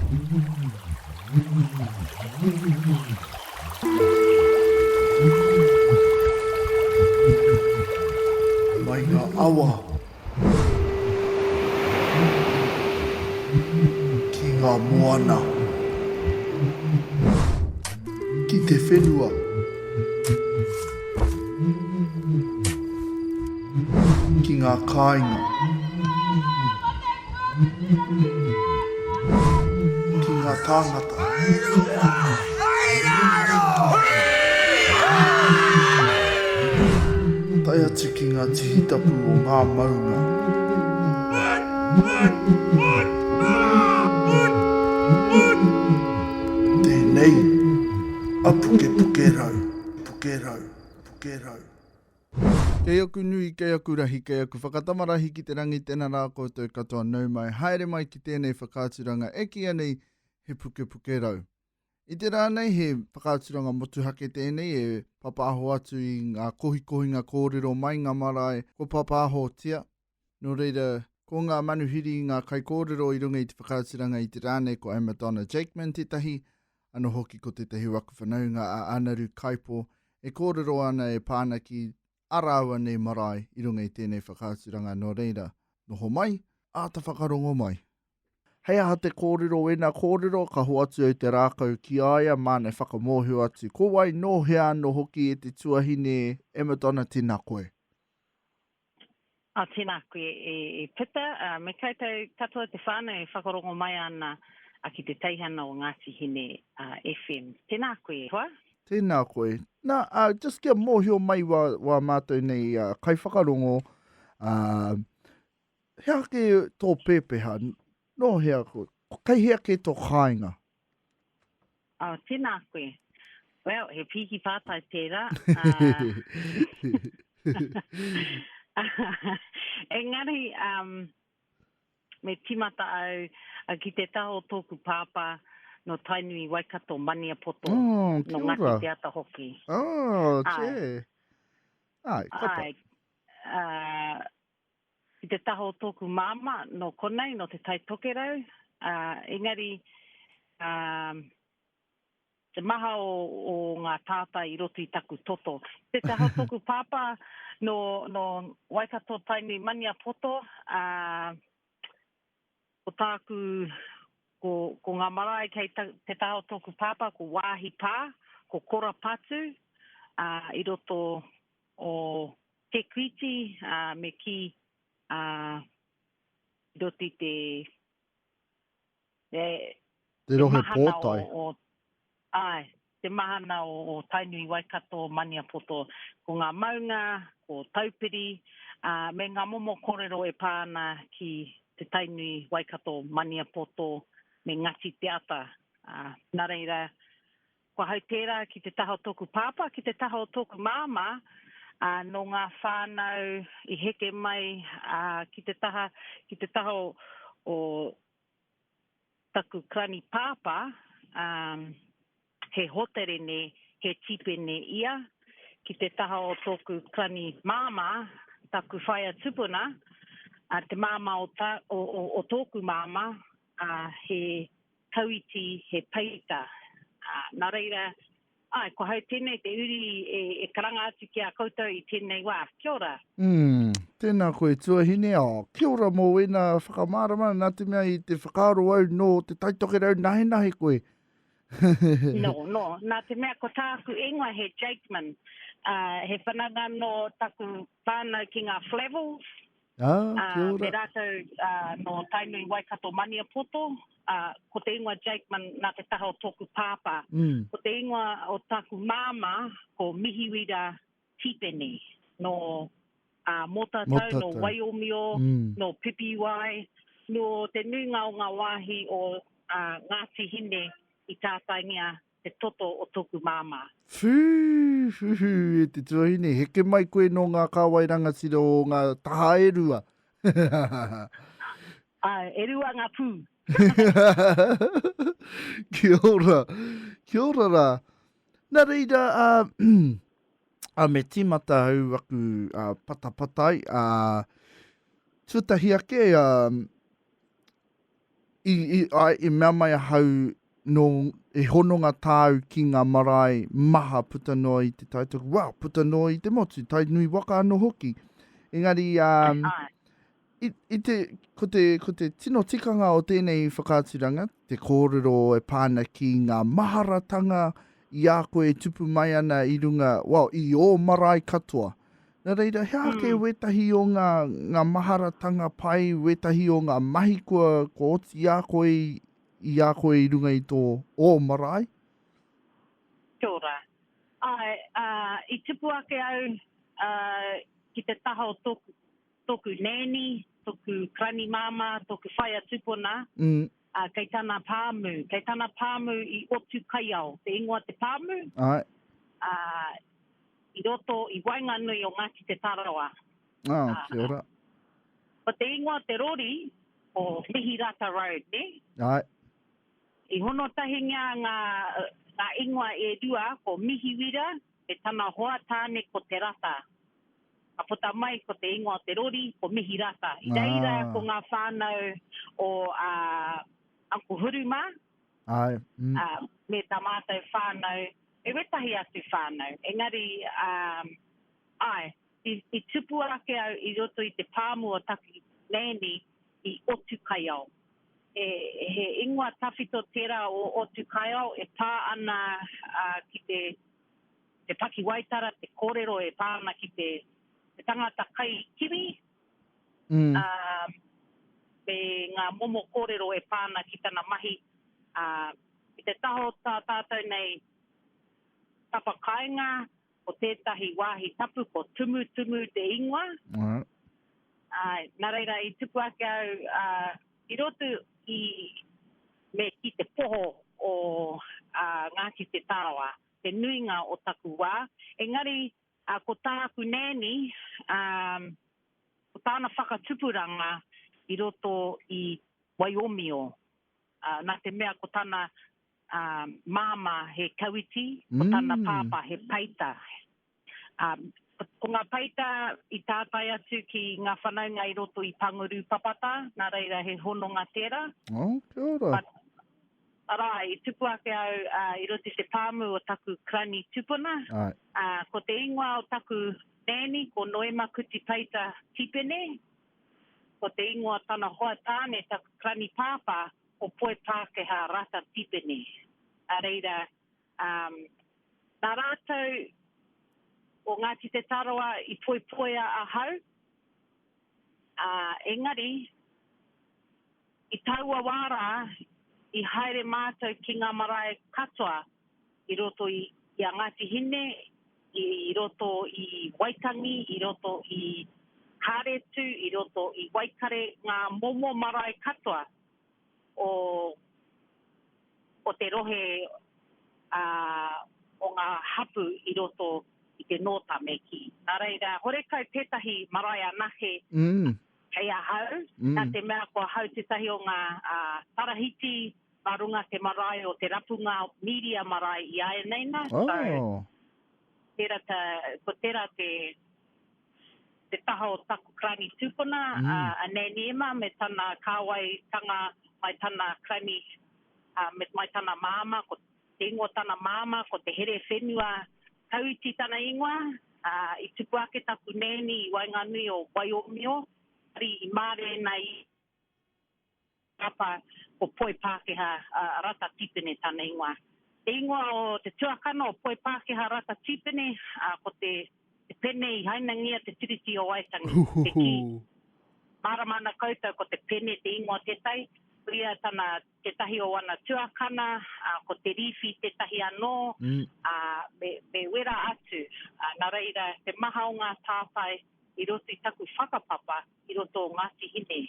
Mai ngā awa ki ngā moana ki te whenua ki ngā kāinga ki ngā tāngata tai atu ki ngā tihitapu o ngā maunga tēnei a Pukepukerau, Pukerau, Pukerau. Kei aku nui, kei aku rahi, kei aku whakatamarahi ki te rangi tēnā rā koutou katoa nau mai. Haere mai ki tēnei whakaaturanga e ki anei He Pukepukerau. I te rānei he whakaaturanga motuhake tēnei e papaaho atu i ngā kohinga kōrero mai ngā marae ko papaaho tia. Nō reira, ko ngā manuhiri i ngā kaikorero i runga i te whakaaturanga i te rānei ko Amadonna Jakeman te tahi, ano hoki ko te tahi waku whanaunga a Anaru Kaipo, e kōrero ana e pāna ki araua nei marae i runga i tēnei whakaaturanga nō reira. Noho mai, āta whakarongo mai. Hei aha te kōrero e nā kōrero, ka ho atu au te rākau ki aia, māne whakamohu atu. Ko wai no hea no hoki e te tuahine e Madonna tēnā koe. Tēnā koe e pita, me koutou katoa te whānau e whakarongo mai ana a ki te teihana o Ngāti Hine FM. Tēnā koe, hoa? Tēnā koe. Nā, just kia mōhio mai wa mātou nei kai whakarongo, hea ke tō pēpeha, no hea koe, kai hea ke tō kāinga? Tēnā koe. Well, he piki pātai tērā. Engari, me timata au ki te taho tōku pāpā no tainui Waikato mania poto no ngati te ata hoki. Che. Ai, kapa. Ki te taho tōku māma no konei, no te tai tokerau. Engari, te maha o ngā tāta i roto i taku toto. Te taho tōku pāpā no Waikato tainui mania poto, ko tāku, ko ngā marae kei te taho tōku pāpā, ko Waahi Pa, ko Korapatu, i roto o te kriti, me ki i roto i te rohe pōtai. Te mahana o tainui Waikato mania poto, ko ngā maunga, ko taupiri, me ngā momo kōrero e pāna ki te tainui Waikato mania poto, me ngati te ata. Nā reira, kua hau tērā ki te taho tōku pāpā, ki te taho tōku māma, no ngā whānau i heke mai, ki te taho o taku krani pāpā, he hoterene, he tipene ia, ki te taha o tōku krani māma, taku whaia tupuna, te māma o tōku māma, he tauiti, he peita. Nā reira, ko hau tēnei te uri e karanga atu ki a koutou i tēnei wā. Kia ora. Tēnā koe tuahine, kia ora mō wena whakamārama, nā te mea i te whakaaro au no te taitokerau nahe koe. No, nā te mea ko tāku ingoa he Jakeman, he whananga no taku whānau ki ngā Flavels, kia ora. me rātou no tainui Waikato mania poto, ko te ingoa Jakeman nā te taha o tōku pāpā. Ko te ingoa o taku māma, ko mihiwira tipene, no Motatau, no Waiomio, no Pipiwai, no te nuinga o ngā wāhi o Ngāti Hine i tātaingia te toto o tōku māma. E te tuahine, heke mai koe no ngā kāwairanga sira o ngā taha e rua. E rua ngā pū. Kia ora rā. Nā reira, me tīmata hau aku patapatai, tūtahi ake, I mea mai hau no e hono ngā tāu ki ngā marae maha puta noa i te taitoku. Wow, puta noa i te motu, tai nui waka anō hoki. Engari, ko te tino tikanga o tēnei whakāturanga, te kōrero e pāna ki ngā maharatanga i a koe tupu mai ana i runga, i o marae katoa. Nā reira, hea ke wetahi o ngā maharatanga pai, wetahi o ngā mahi ko oti i a koe i runga i tō o marae? Kia ora. I tupu ake au ki te taha o tōku nēni, tōku krani mama, tōku whaia tupuna, kei tāna pāmu i otu kaiao, te ingoa te pāmu, i roto i Wainganui o Ngāti te Tarawa. Kia ora. O te ingoa te rori o Mihirata Road, ne? I hono tahinga ngā ingoa e rua ko Mihiwira, e tana hoa tāne ko te rata. A puta mai ko te ingoa te rori ko Mihirata. I reira ko ngā whānau o Uncle Huruma, me tā mātou whānau, e wetahi atu whānau. Engari, i tupu ake au i roto i te pāmu o taki nēni i otu kaiao. He ingoa tawhito tera o otu kaiao e pā ana ki te paki waitara, te kōrero e pā ana ki te tangata kai kiwi. Me ngā momo kōrero e pā ana ki tana mahi. I te taho tātou nei tapa kāinga, o tētahi wāhi tapu, ko tumu te ingoa. Nā reira, i tupu ake au, i roto me ki te poho o Ngāti te Tarawa, te nuinga o taku wā. Engari, ko tāku nēni, ko tāna whakatupuranga i roto i Waiomio. Nā te mea ko tāna māma he kawiti, ko tāna pāpa he paita. Ko ngā paita i tātai atu ki ngā whanaunga i roto i Panguru Papata, nā reira he hono ngā tērā. Kia ora. I tupu ake au i roto te pāmu o taku krani tupuna. Ko te ingoa o taku nēni, ko Noema Kuti Paita Tipene. Ko te ingoa tana hoa tāne taku krani pāpa o Poe Pākehā Rata Tipene. A reira, nā rātou o Ngāti te Tarawa i poepoea a hau. Engari, i taua wāra, i haere mātou ki ngā marae katoa, i roto i a Ngāti Hine, i roto i Waitangi, i roto i Kāretu, i roto i Waikare, ngā momo marae katoa o te rohe o ngā hapu i roto i te nota me ki. Nā reira, horekau pētahi marae anahe hei a hau, nā te mea ko hau tētahi o ngā tarahiti, marunga te marae o te rapunga media marae i ae neina. So, ko tērā te taha o taku krani tūpuna, a nēni ema me tana kāwai tanga mai tana krani, mai tana māma, ko te ingoa tana māma, ko te here whenua, tauiti tana ingoa, i tupu ake taku nēni i Wainganui o Waiomio, ari i Marae nei rapa o Poe Pākehā Rata Tipene tana ingoa. Te ingoa o te tuakana o Poe Pākehā Rata Tipene, ko te pene i hainangia te tiriti o Waitangi, te ki. Maramana koutou ko te pene te ingoa tetai, ria tana te tahi o wana tuakana, ko te riwhi te tahi anō, me wera atu. Nā reira, te maha o ngā tāwhai i roto i taku whakapapa, i roto o Ngāti Hine.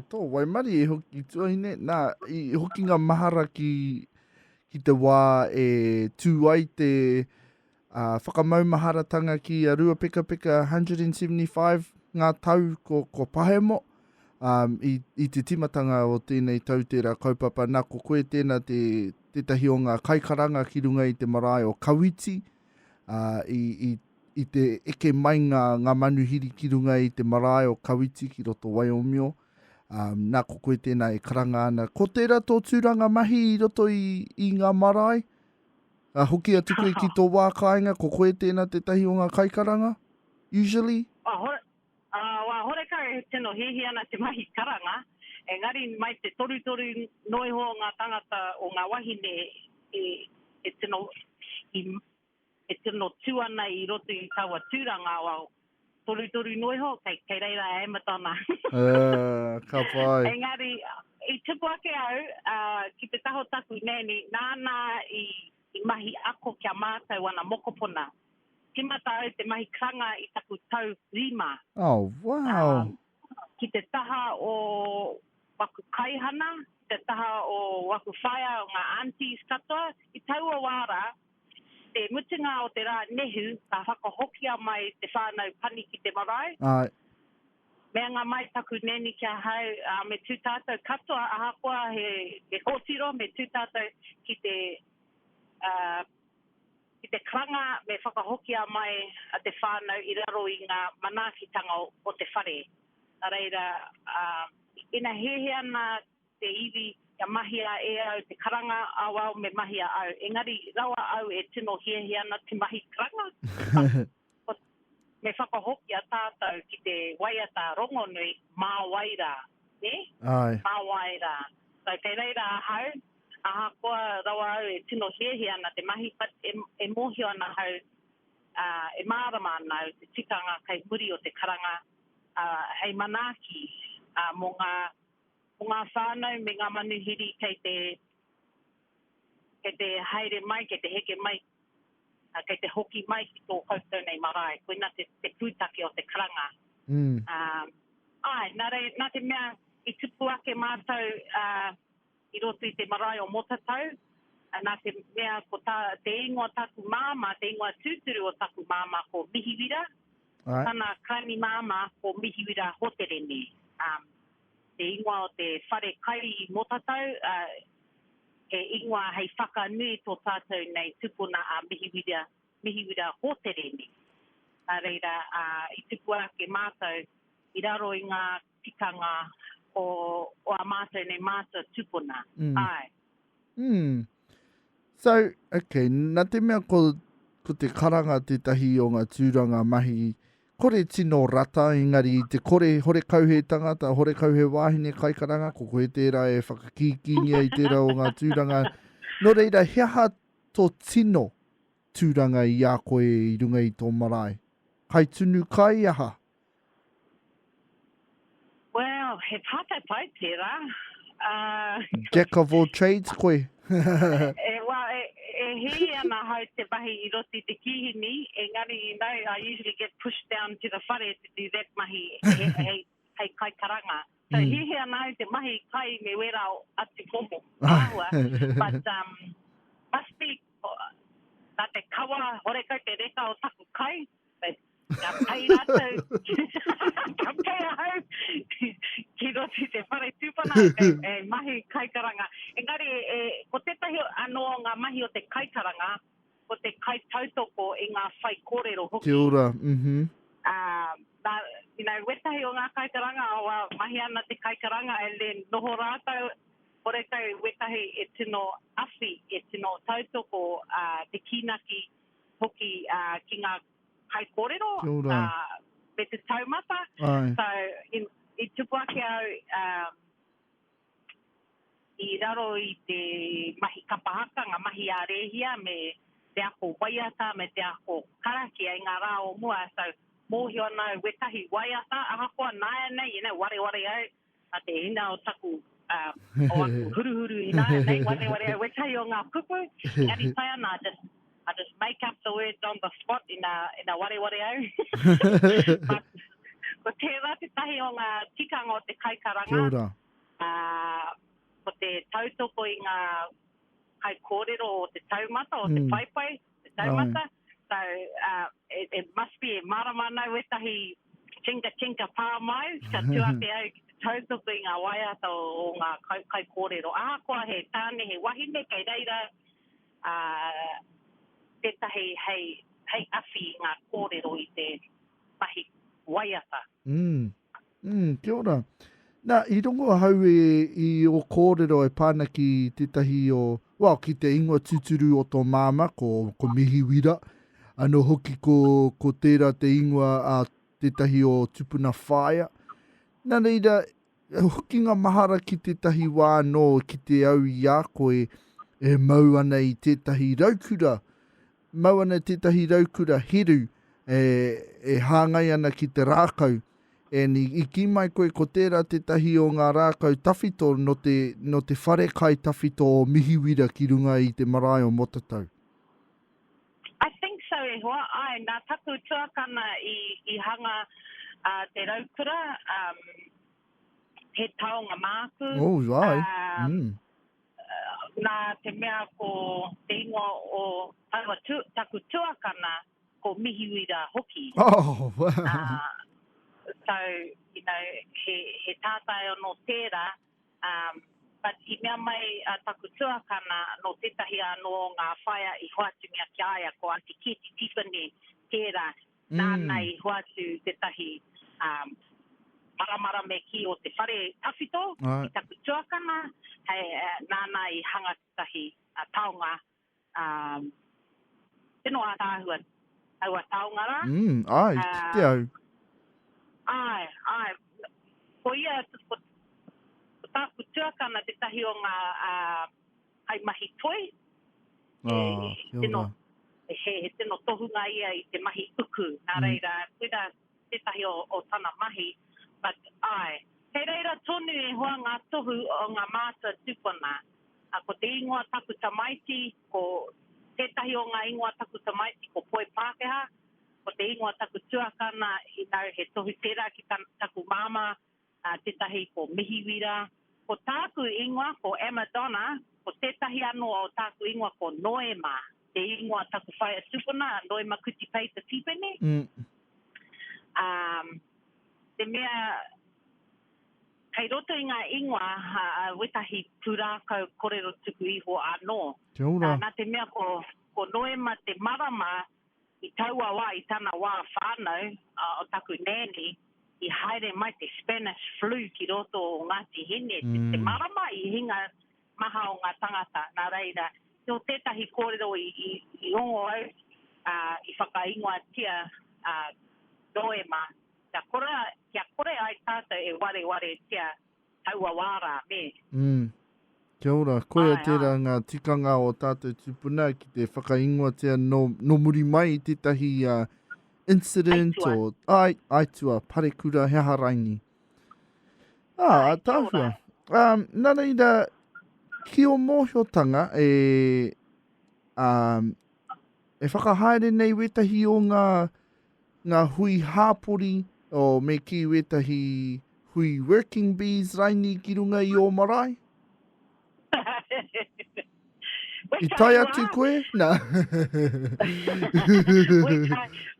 Tō waimari e hoki tuahine, nā, i hoki ngā mahara ki te wā e tū ai te whakamaumaharatanga ki a rua peka 175 ngā tau ko pahemo. I te timatanga o tēnei tautera kaupapa, nā ko koe tēnā te tahi o ngā kaikaranga ki runga i te marae o Kawiti, i te eke mai ngā manuhiri ki runga i te marae o Kawiti ki roto Waiomio. nā ko koe tēnā e karanga ana. Ko tērā tō tūranga mahi I roto I ngā marae? Hoki atu koe ki tō wā kāinga, ko koe tēnā te tahi o ngā kaikaranga, usually? Wa hore ka e tino hihi ana te mahi karanga, engari mai te toru noi ho ngā tangata o ngā wahine e tino tū ana I roto I taua tūranga wa toru noi ho, kei reira e Amadonna. Ka pai. Engari, I tupu ake au, ki te taho taku nēni, nāna I mahi ako kia mātou ana mokopona. Timata au te mahi kranga I taku tau rima. Oh, wow. Ki te taha o waku kaihana, te taha o waku whaia o ngā aunties katoa, I taua wāra, te mutunga o te rā nehu, ka whakahokia mai te whānau pani ki te marae. Ai. Mea ngā mai taku neni kia hau, me tūtātou katoa, ahakoa he hōtiro, me tūtātou ki te kranga me whakahokia mai a te whānau I raro I ngā manaakitanga o te whare. A reira, ina hehe ana te iwi kia mahia e au te karanga au me mahia au. Engari, rawa au e tino hehe ana te mahi karanga. Me whakahokia tātou ki te waiata rongo nui, mā waira. Ai. Mā waira. So, te reira hau, aha koa rawa au e tino hehe ana te mahi, but e mohio ana hau, e mārama ana au te tikanga kai muri o te karanga, hei manaki, mo ngā whānau me ngā manuhiri kei te haere mai, kei te heke mai, kei te hoki mai ki tō koutou nei marae, koina te pūtake o te karanga. Nā te mea I tupu ake mātou I roto I te marae o Motatau, nā te mea ko te ingoa taku māma, te ingoa tūturu o taku māma ko mihiwira, tana kaini māma ko mihiwira hoterene. Te ingoa o te whare kai I Motatau, he ingoa hei whakanui tō tātou nei tupuna a mihiwira hoterene. Reira, I tupu ake mātou, I raro I ngā tikanga o a mātou nei mātou tupuna. Ai. So, okay, nā te mea ko te karanga te tahi o ngā tūranga mahi, kore tino rata, engari te kore hore kauhe tangata, hore kauhe wāhine kaikaranga, ko koe tērā e whakakikingia I tērā o ngā tūranga. No reira, he aha tō tino tūranga I a koe I runga I tō marae? Kai tunu kai aha? Well, he pātai pai tērā. Jack of all trades koe. He ana hau te mahi I roti te kihini, engari, I usually get pushed down to the whare to do that mahi hei kai karanga. So he ana hau te mahi kai me wera o ati momo. But must be, tā te kawa, hore kai te reka o taku kai, ka pai rātou, ka pai hau, ki roti te whare tūpana, mahi kaikaranga. Engari, ko tetahi anō ngā mahi o te kaikaranga, ko te kai tautoko I ngā whaikorero hoki. Kia ora, Wetahi o ngā kaikaranga, awa mahi ana te kaikaranga, and then noho rātou, hore kai wetahi e tino awhi, e tino tautoko, te kinaki hoki ki ngā kaikorero, me te taumata. So, I tupu ake au, I raro I te mahi kapahaka, ngā mahi ārehia, me te ako waiata, me te ako karaki ai ngā rā o mua. So, mōhio ana wetahi waiata, ahakoa nāia nei, ware au, a te ina o taku, o aku huruhuru I nāia nei, ware au, wetahi o ngā kupu, ngari tai ana, I just make up the words on the spot in a ware au. But, ko tērā te tahi o ngā tikanga o te kaikaranga. Kia ora. Ko te tautoko I ngā kaikorero o te taumata, o te paipai, te taumata. So, it must be e maramana wetahi tinka pā mai, ka tuate au ki te tautoko I ngā waiata o ngā kaikorero. Ahakoa he tāne, he wahine, kei reira, tetahi hei awhi I ngā kōrero I te mahi waiata. Kia ora. Nā, I rongo hau I o kōrero pāna ki tētahi ki te ingoa tuturu o tō māma, ko mihiwira, ano hoki ko tērā te ingoa a tētahi o tupuna whāia. Nā reira, hoki ngā mahara ki tētahi wā no ki te au I a koe mau ana I tētahi raukura. Mau ana tētahi raukura heru hāngai ana ki te rākau. I ki mai koe ko tērā tētahi o ngā rākau tawhito no te whare kai tawhito o mihiwira ki runga I te marae o Motatau. I think so, e hoa. Ai, nā taku tuakana I hanga te raukura, he taonga māku. Oh, right. Nā te mea ko te ingoa o taku tuakana ko mihiwira hoki. Oh, So, you know, he tātai o no tērā, but I mea mai taku tuakana no tētahi anō ngā whaia I hoatungia ki aia ko Auntie Kitty Tiffany tērā, nāna I hoatu tētahi maramara me ki o te whare tawhito I taku tuakana, hei nāna I hanga tētahi taonga, tino a tāhua taonga rā. Ai, te au. Ai. Ko ia, ko tāku tuakana te tahi o ngā hai mahi toi. He tino tohunga ia I te mahi uku. Nā reira, kuira te tahi o tana mahi. But he reira tonu e hoa ngā tohu o ngā mātua tupuna. Ko te ingoa taku tamaiti, ko tētahi o ngā ingoa taku tamaiti, ko poe Pākehā. Ko te ingoa taku tuakana I nau he tohu tērā ki taku māma, tētahi ko mihiwira. Ko tāku ingoa, ko Amadonna, ko tētahi anō o tāku ingoa ko Noema. Te ingoa taku whaia tupuna, Noema kuti pei te tipene. Te mea, kei roto I ngā ingoa, wetahi pūrākau korero tuku iho anō. Nā te mea ko Noema te marama, I taua wā I tana wā whānau o taku nēni, I haere mai te Spanish flu ki roto o Ngāti Hine. Te marama I hinga maha o ngā tangata. Nā reira, tō tētahi kōrero I ongo au, I whakaingoa tia Noema. Kia kore ai tātou e ware tia taua wāra me. Kia ora, koea tērā ngā tikanga o tātou tupuna ki te whakaingoa tia no muri mai I tētahi incident o aitua, parekura, hea raini. Tāhua. Nā reira, ki o mōhiotanga e whakahaere nei wetahi o ngā hui hāpori o me ki wetahi hui working bees raini ki runga I o marae? I tai atu koe? Nā.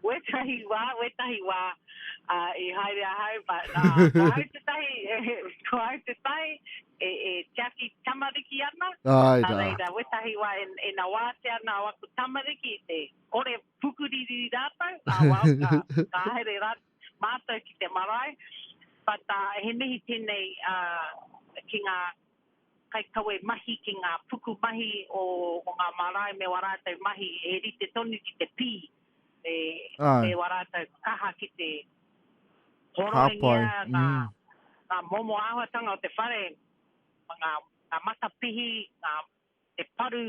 Wetahi wā, I haere a hau, but ko hau te tai, e tiaki tamariki ana. Ai, rā. Reira, wetahi wā, e nā wāte ana o aku tamariki, te kore pukuriri rātau, ka haere mātou ki te marae, but he mihi tēnei ki ngā kai kawe mahi ki ngā puku mahi o ngā marae me warātau mahi e rite tonu ki te pī e warātau kaha ki te horoingia, ngā momo āhuatanga o te whare, ngā matapihi, te paru,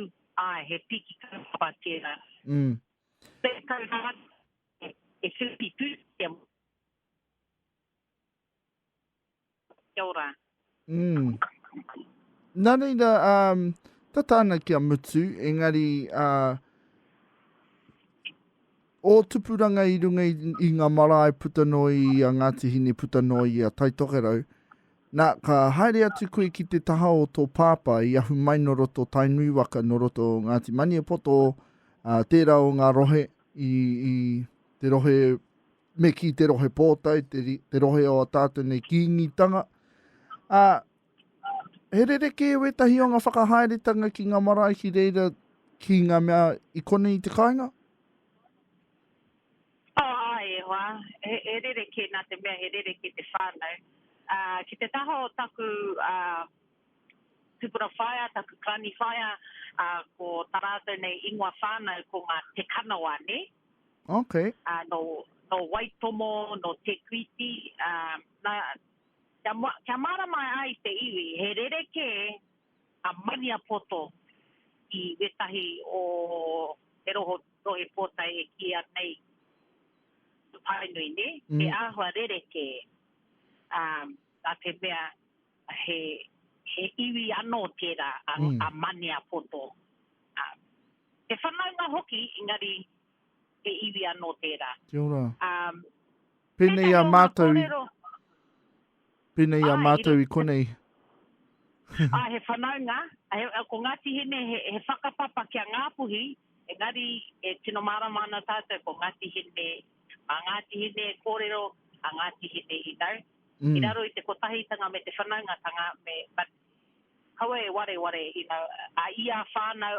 he piki kapa tēnā. Te kaurā, e whipi pū, kia ora. Nā reira, tātāna kia mutu, engari o tupuranga I runga I ngā marae putanoi a Ngāti Hine putanoi a Taitokerau, nā ka haere atu koe ki te taha o tō pāpā I ahu mai no roto tainui waka no roto Ngāti Maniapoto, tērā o ngā rohe I te rohe, me ki te rohe pōtai, te rohe o tātou nei kīngitanga. He rereke e wetahi o ngā whakahaeretanga ki ngā marae ki reira ki ngā mea I kone I te kāinga? Ai, e hoa. He rereke nā te mea, he rereke te whānau. ki te taho taku tupura whaia, taku krani whaia, ko tarātou nei ingoa whānau ko ngā te kanawa, ne? Okay. No Waitomo, no te Kriti, kia mara mai ai te iwi, he rereke a mania poto I wetahi o te rohe pota e kia nei painui, ne? He āhua rereke a te mea he iwi anō tērā a mania poto. Te whanaunga hoki, ingari he iwi anō tērā. Kia ora. Pēnei a mātou. Pēnei a mātou I konei. He whanaunga. Ko Ngāti Hine he whakapapa kia ngāpuhi. Engari e tino maramana tātou ko Ngāti Hine. A Ngāti Hine kōrero, a Ngāti Hine I nau. I raro I te kotahitanga me te whanaunga tanga but kaua e ware, a ia whānau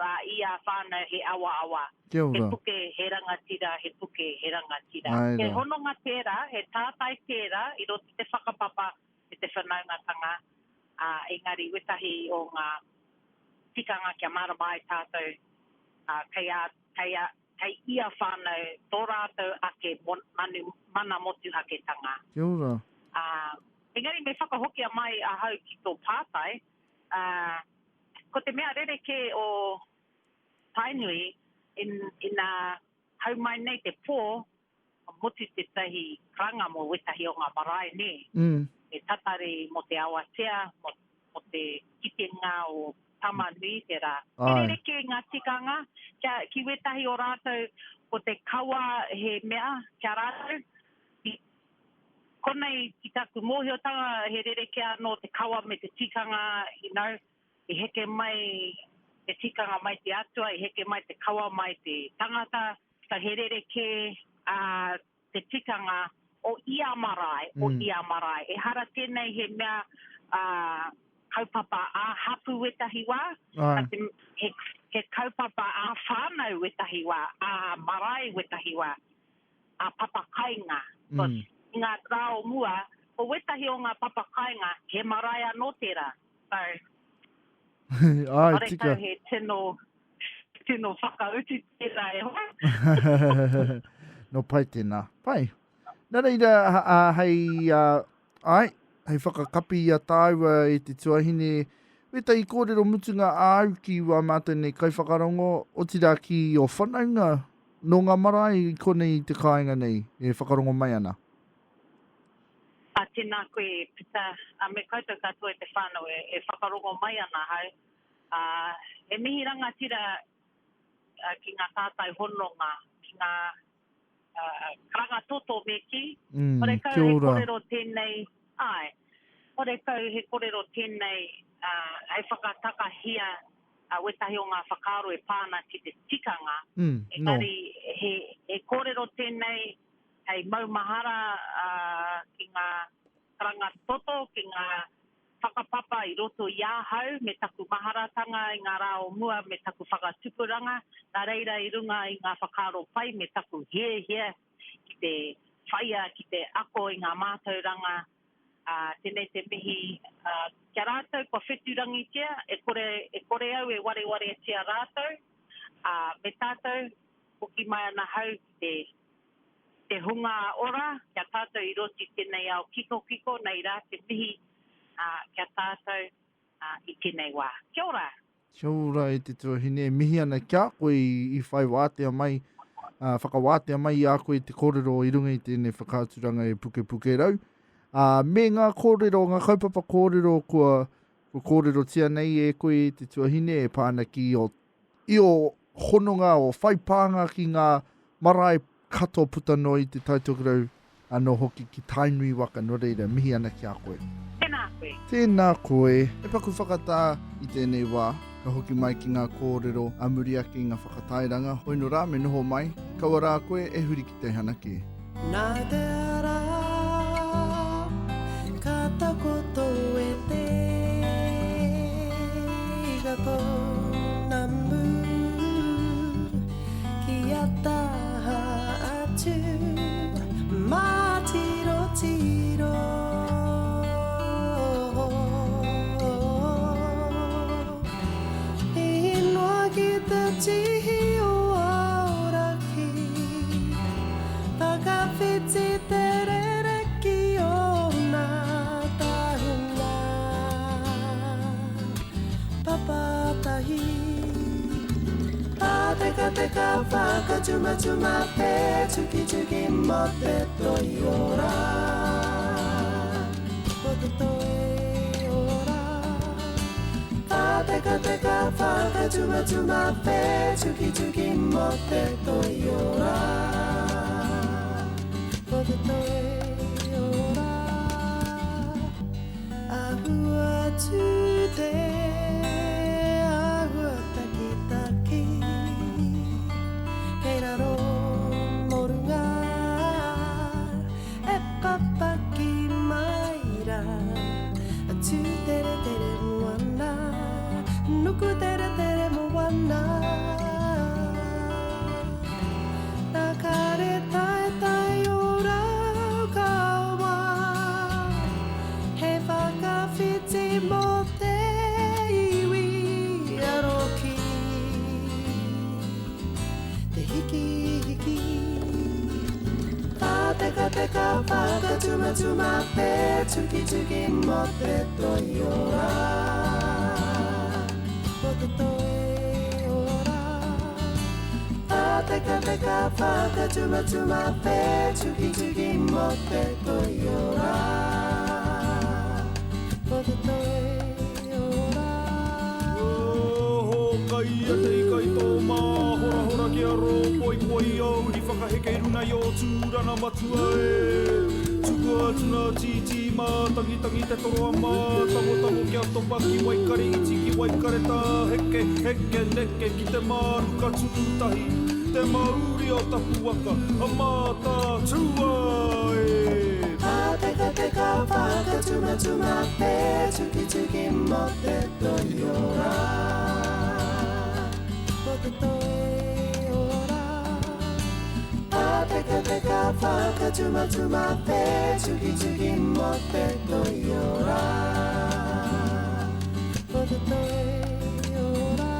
he awa. Kia ora. He puke he rangatira, He hononga tērā, he tātai tērā, I roti te whakapapa me te whanaunga tanga. Engari wetahi o ngā tikanga kia mara mai tātou, kei ia whānau tō rātou ake mana motu ake tanga. Kia ora. Engari me whakahokia mai a hau ki tō pātai, ko te mea rereke o tainui ina hau mai nei te pō, motu te tahi kranga mo wetahi o ngā marae ne. E tatare mo te awatea, mo te kitenga o tamanui tērā. Rereke ngā tikanga, ki wetahi o rātou, ko te kaua he mea, kia rātou, konei ki taku mōhiotanga he rereke anō te kaua me te tikanga, I heke mai te tikanga mai te atua, I heke mai te kaua mai te tangata, ka he rereke te tikanga o ia marae, E hara tēnei he mea kaupapa a hapu wetahi wā, he kaupapa a whānau wetahi wā, a marae wetahi wā, a papakainga. Ngā rao mua, o wetahi o ngā papakainga, he marae anō tērā. Tika. He tino whakauti tērā e hoa. No pai tēnā. Pai. Nā reira, hei whakakapi a tāua e te tuahine, weta I kōrero mutunga āu ki wā mātou nei kai whakarongo, o tira ki o whanaunga, no ngā marae I konei te kāinga nei, e whakarongo mai ana. Tēnā koe pita, me koutou katoa te whānau e whakarongo mai ana hau. E mihi rangatira ki ngā tātai hononga, ki ngā karanga toto me ki. Ore kau he kōrero tēnei, ore kau he kōrero tēnei, hei whakataka hia wetahi o ngā whakaro e pāna ki te tikanga. Engari he kōrero tēnei, hei maumahara ki ngā karanga toto, ki ngā whakapapa I roto I āhau, me taku maharatanga I ngā rao mua, me taku whakatupuranga, nā reira I runga I ngā whakaro pai, me taku ki te whaia, ki te ako I ngā mātauranga, tēnei te mihi, kia rātou, ko wheturangi tia, e kore au e ware tia rātou, me tātou, hoki mai ana hau te hunga ora, kia tātou I roti tēnei au kiko, nei rā te mihi, kia tātou I tēnei wā. Kia ora. Kia ora e te tuahine, mihi ana kia koe I whai wātea mai, whakawātea mai I a koe te kōrero I runga I tēnei whakāturanga e Pukepukerau. Me ngā kōrero, ngā kaupapa kōrero kua kōrero tia nei e koe te tuahine e pāna ki I o hononga o whaipānga ki ngā marae kato puta noi te taitokerau anō hoki ki tainui waka no reira, mihi ana ki a koe. Tēnā koe. Tēnā koe. E paku whakatā I tēnei wā, ka hoki mai ki ngā kōrero a muri ake ngā whakatairanga. Hoi no rā, me noho mai, kaua rā koe e huri ki te hanake. Nā te ara, ka takoto e te gato namu, ki a taha atu, mā tiro tiro. papatahi Teka teka whakatuma tuma pe Tuki tuki mo te toi ora Mo te toi ora Teka teka whakatuma tuma pe Tuki tuki mo te toi ora Mo te toi ora Ahua tu te Ahua taki taki Kei raro morunga E papaki maira Tu tere tere moana Nuku tere tere moana Nakare tai tai ora kawa He whakawhiti mo te iwi aroki Te hiki hiki Teka teka whakatuma tuma pe Tuki tuki mo te toi ora Mo te toi ora Teka teka whakatuma tuma pe Tuki tuki mo te toi ora Mo te toi ora Kai a te kai tō mā, hora hora ki a rō, poi poi au, ni whakaheke runa i o tūrana matua e. Tuku atuna titi mā, tangi tangi te toroa mā, tango tango ki a topa ki waikare iti ki waikare tā, heke heke neke ki te māruka tūtahi, te mauri o tapu waka, a mātā tua e. Teka teka whakatuma tuma pe Tuki tuki mo te toi ora Mo te toi ora Teka teka whakatuma tuma pe Tuki tuki mo te toi ora Mo te toi ora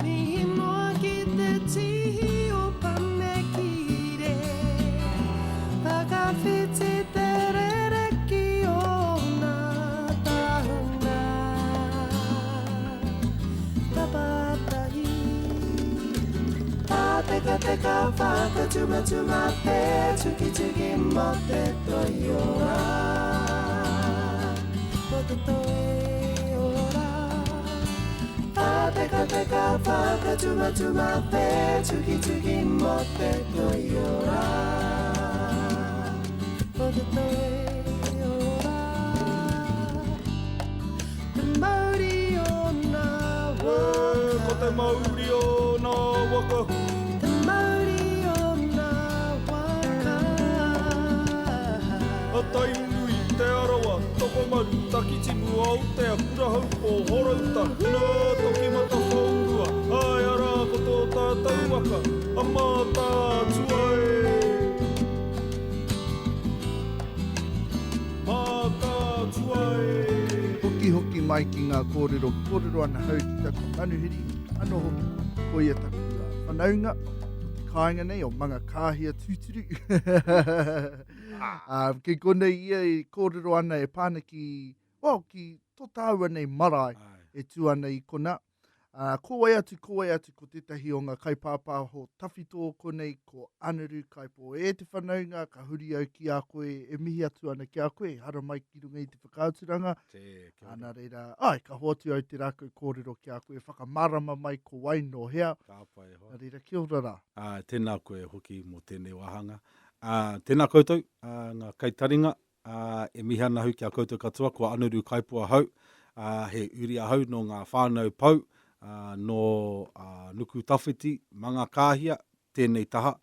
Mihi noa ki te tihi o Pamekire Whakawhiti te rereki o ngā tahunga Papatahi Teka teka whakatuma tuma pe Tuki tuki mo te toi ora Mo te toi ora Teka teka whakatuma tuma pe Tuki tuki mo te toi ora Mo te toi ora Te mauri o ngā waka Ko te mauri o nā waka, Te mauri o ngā waka a tai nui te arawa, toko maru, taki timu au te a kurahau o horauta, nā toki mata whaurua, ai ara ko tō tātou waka, a mātā tua e. Mātā tua e. Hoki hoki mai ki ngā kōrero, kōrero ana hau ki taku anuhiri, ano hoki, koia taku whanaunga, te kāinga nei o manga kāhia tūturu. Ki konei ia i kōrero ana e pāna ki, ki tō tāua nei Marae, e tū ana i kona. Ko wai atu ko tētahi o ngā kaipāpā ho tawhito konei ko anaru kaipo e te whanaunga, ka huri au ki a koe, e mihi atu ana ki a koe, hara mai ki runga i te whakauturanga. Ana reira, ka hoatu au te rākau kōrero ki a koe, whakamarama mai ko wai no hea. Ana reira, kia ora rā. Tēnā koe hoki mō tēnei wahanga. Tēnā koutou, ngā kaitaringa, e mihi ana hu ki a koutou katoa, ko anaru kaipua hau, he uri a hau no ngā whānau pau, no nuku tawhiti, manga kāhia, tēnei taha,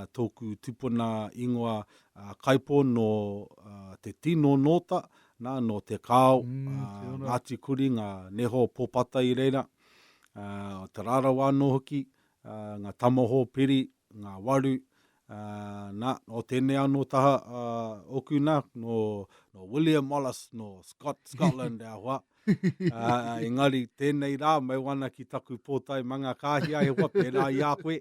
tōku tupuna ingoa kaipo no te tino nota, no te kāo, Ngāti kuri, ngā neho pōpata i reira, te rārawa no hoki, ngā tamaho piri, ngā waru, o tēnei anō taha oku nā, no William Wallace, no Scotland a hoa. Engari, tēnei rā, mai wana ki taku pōtai manga kāhia, he hoa pērā i a koe.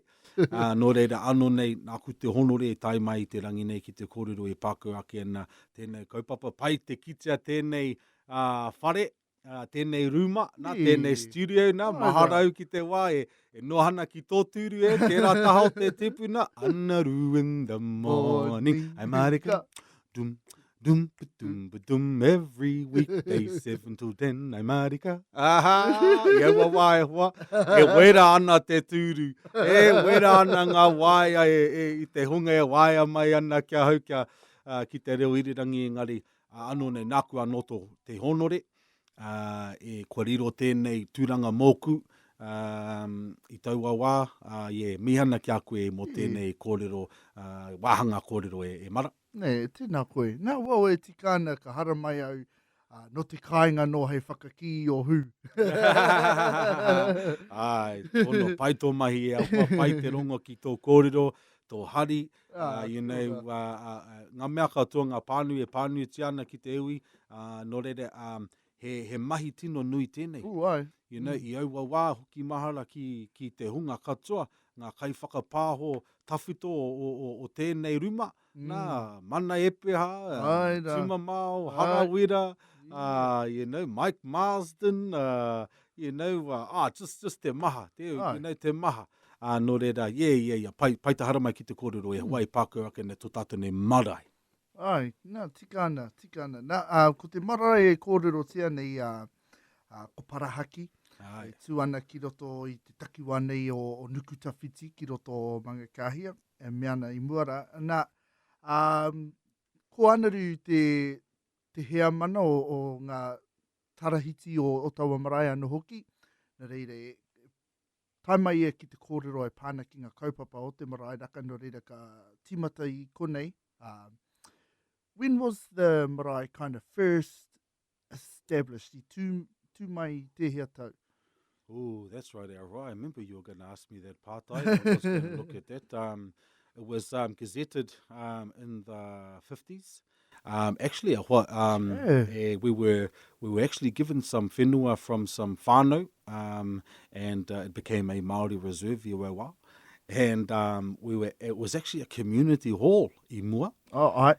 Nō reira anō nei, nā ku te honore e tai mai te rangi nei ki te kōrero e pākau ake ana tēnei kaupapa pai te kitea tēnei whare, tēnei rūma, nā, tēnei studio, nā, maharau ki te wā, e nohana ki tō tūru e, tērā taha o te tepuna, Anaru in the morning, ai marika, dum, dum, dum, dum, every weekday, 7 till 10, ai marika, aha, ia wā e hoa, e wera ana te tūru, e wera ana ngā waia, i te hunga e waia mai ana kia hau kia, ki te reo irirangi engari, anō nei nāku anoto te honore, e koriro tēnei tūranga mōku, i taua wā, mihana ki a koe mō tēnei kōrero, wāhanga kōrero e mara. Nei, tēnā koe. Nā wau e tikana ka hara mai au, no te kāinga no hei whakaki o hu. Ai, tono pai tō mahi e aua pai te rongo ki tō kōrero, tō hari, ngā mea katoa ngā pānui e pānui tiana ki te iwi, no rere, he mahi tino nui tēnei. Ai. I aua wā hoki mahara ki te hunga katoa, ngā kai whakapāho tawhito o tēnei ruma, nā, mana epeha, Tuma Mao, Harawira, Mike Marsden, just te maha, te maha. No reira, pai te hara mai ki te kōrero e Waahi Pa ne tō tātou ne Marae. Ai, nā, tikana. Nā, ko te Marae e kōrero tia nei ko Parahaki. E tū ana ki roto i te takiwa nei o Nuku Tawhiti ki roto o Mangakahia, e meana I muara. Nā, ko anaru te hea mana o ngā tarahiti o taua marae anu hoki. Nā reire, tai mai e ki te kōrero e pāna ki ngā kaupapa o te marae raka no reira ka timata I konei. When was the marae kind of first established? I tū mai te hea tau. Oh, that's right, I remember you were going to ask me that part. I was going to look at that. It was gazetted in the 50s. Actually, we were actually given some whenua from some whānau, and it became a Māori reserve, Iwawa. And it was actually a community hall I mua. Oh, ai.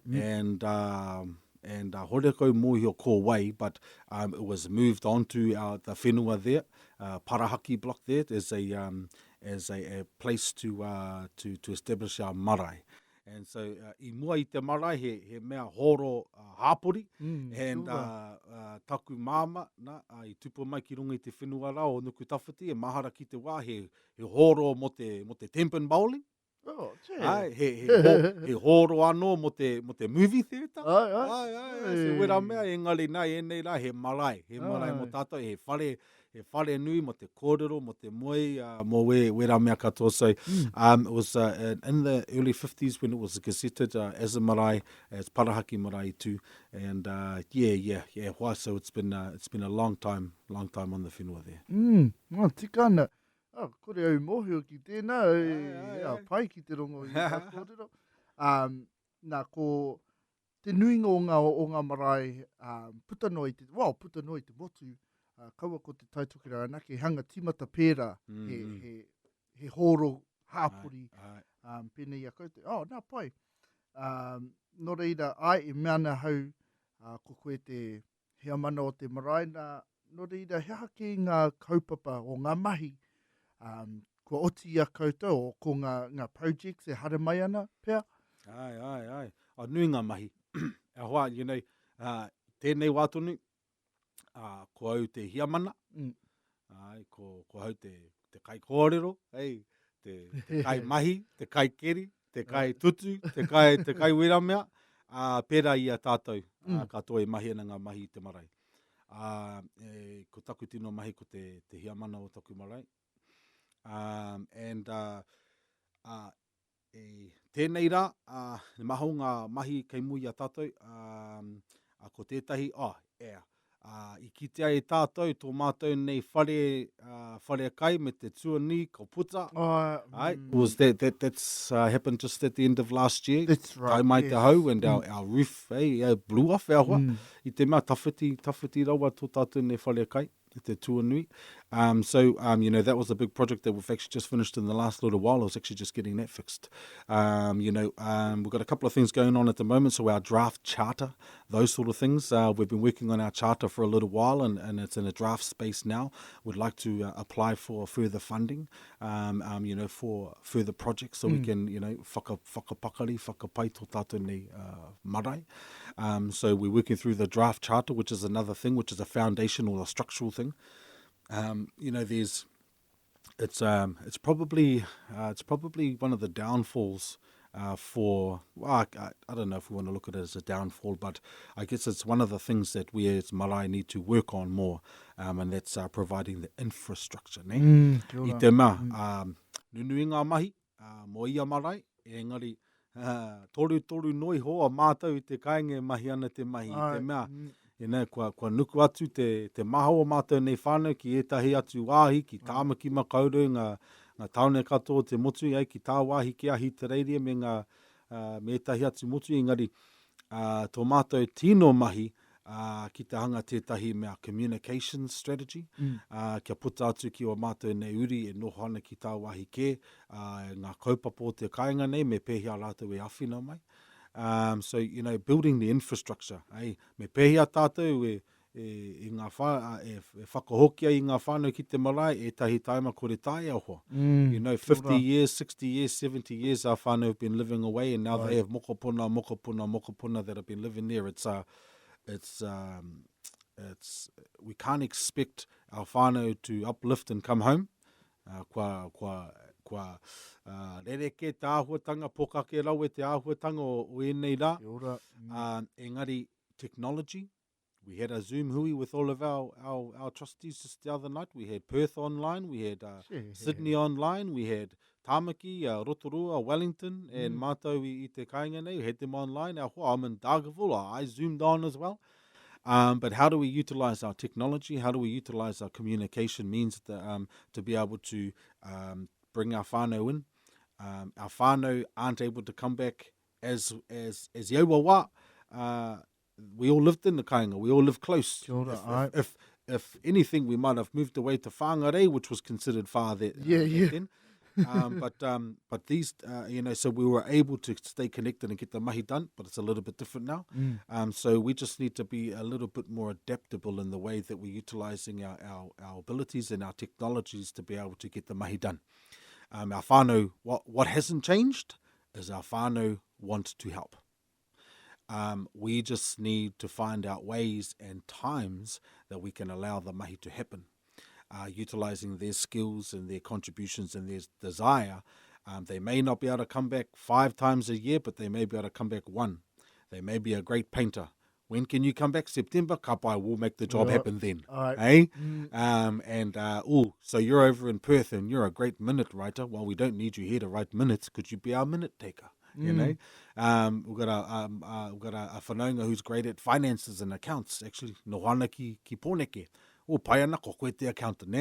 And horeko mohi o ko wai, but it was moved on to the whenua there, Parahaki block there, as a place to establish our marae. And so I mua I te marae he mea horo hāpori, and taku māma, I tupo mai ki runga I te whenua rau o Nuku Tawhiti, e mahara ki te wā, he horo mo te tempen bowling. Oh, Ai, he horo anō mo te movie theatre. Ai, se wera mea, engari nai, enei rā, he marae mo tātou, he whare nui mo te kōrero, mo te moe, mo wera mea katoa. So, it was in the early 50s when it was gazetted as a marae, as Parahaki marae too. And why? So it's been a long time on the whenua there. Tikana. Kore au mohio ki tēnā, pai ki te rongo I ka kōrero. Nā, ko te nuinga o ngā marae, putanoi te motu, kaua ko te taitokera anake, hanga timata pērā, he horo hāpuri, pēnei a koutou. Oh, nā pai. No reira, ai e meana hau, ko koe te hea mana o te marae, no reira, hea ke ngā kaupapa o ngā mahi, ko oti a koutou, o ko ngā projects e hara mai ana, pēr? Ai. Nui ngā mahi. Ahoa, tēnei wātonu, ko au te hiamana, ko au te kaikorero, te kai mahi, te kai keri, te kai tutu, te kai wiramea, pēra I a tātou, katoa e mahi ana ngā mahi te marae. Ko taku tino mahi ko te hiamana o taku marae. Tēnei rā, maho ngā mahi kei mui a tātou, ko tētahi, I kitea e tātou, tō mātou nei whare kai me te tuani, ko puta. That's happened just at the end of last year. That's right. Tai mai te hau, and our roof blew off our hoa. I te mea tawhiti rawa tō tātou ne whare kai, I te tuanui. That was a big project that we've actually just finished in the last little while. I was actually just getting that fixed. We've got a couple of things going on at the moment. So our draft charter, those sort of things. We've been working on our charter for a little while, and it's in a draft space now. We'd like to apply for further funding, for further projects, so we can, whakapakai tō tātou nei marae. So we're working through the draft charter, which is another thing, which is a foundational, a structural thing. It's probably one of the downfalls I don't know if we want to look at it as a downfall, but I guess it's one of the things that we as marae need to work on more, and that's providing the infrastructure. I te mea, nunui ngā mahi, mo ia marae, engari, toru noi hoa mātou I te kāinga mahi ana te mahi. I te mea, kua nuku atu te maha o mātou nei whānau ki etahi atu wāhi, ki tāmaki makauru, ngā taone katoa te motu, ki tā wāhi ki ahi te reiria me etahi atu motu, engari tō mātou tino mahi, ki te hanga tētahi mea communication strategy, kia puta atu ki o mātou nei uri e noho ana ki tā wāhi ke, ngā kaupapa o te kāinga nei, me pēhia rātou e awhina mai. Building the infrastructure, me pēhia tātou e whakahokia I ngā whānau ki te marae, e tahi taima kore tae aho. 50 years, 60 years, 70 years, our whānau have been living away, and now they have mokopuna that have been living there. We can't expect our whānau to uplift and come home. Rereke te āhuatanga, pokake rau e te āhuatanga o enei rā. Engari, technology. We had a Zoom hui with all of our trustees just the other night. We had Perth online, we had Sydney online, we had Tāmaki, Rotorua, Wellington, and mātou I te kāinga nei. We had them online. I'm in Dargaville, I zoomed on as well. But how do we utilize our technology? How do we utilize our communication means to be able to bring our whānau in? Our whānau aren't able to come back as iauawa. We all lived in the Kohinga. We all lived close. If anything, we might have moved away to Whangarei, which was considered far then. But these, so we were able to stay connected and get the mahi done, but it's a little bit different now. So we just need to be a little bit more adaptable in the way that we're utilizing our abilities and our technologies to be able to get the mahi done. Our whānau, what hasn't changed is our whānau want to help. We just need to find out ways and times that we can allow the mahi to happen. Utilizing their skills and their contributions and their desire. They may not be able to come back 5 times a year, but they may be able to come back 1. They may be a great painter. When can you come back? September? Kapai, we'll make the job happen then. So you're over in Perth and you're a great minute writer. Well, we don't need you here to write minutes. Could you be our minute taker? We've got a whanaunga who's great at finances and accounts. Actually, nohana ki poneke. Pai ana ko koe te accountant.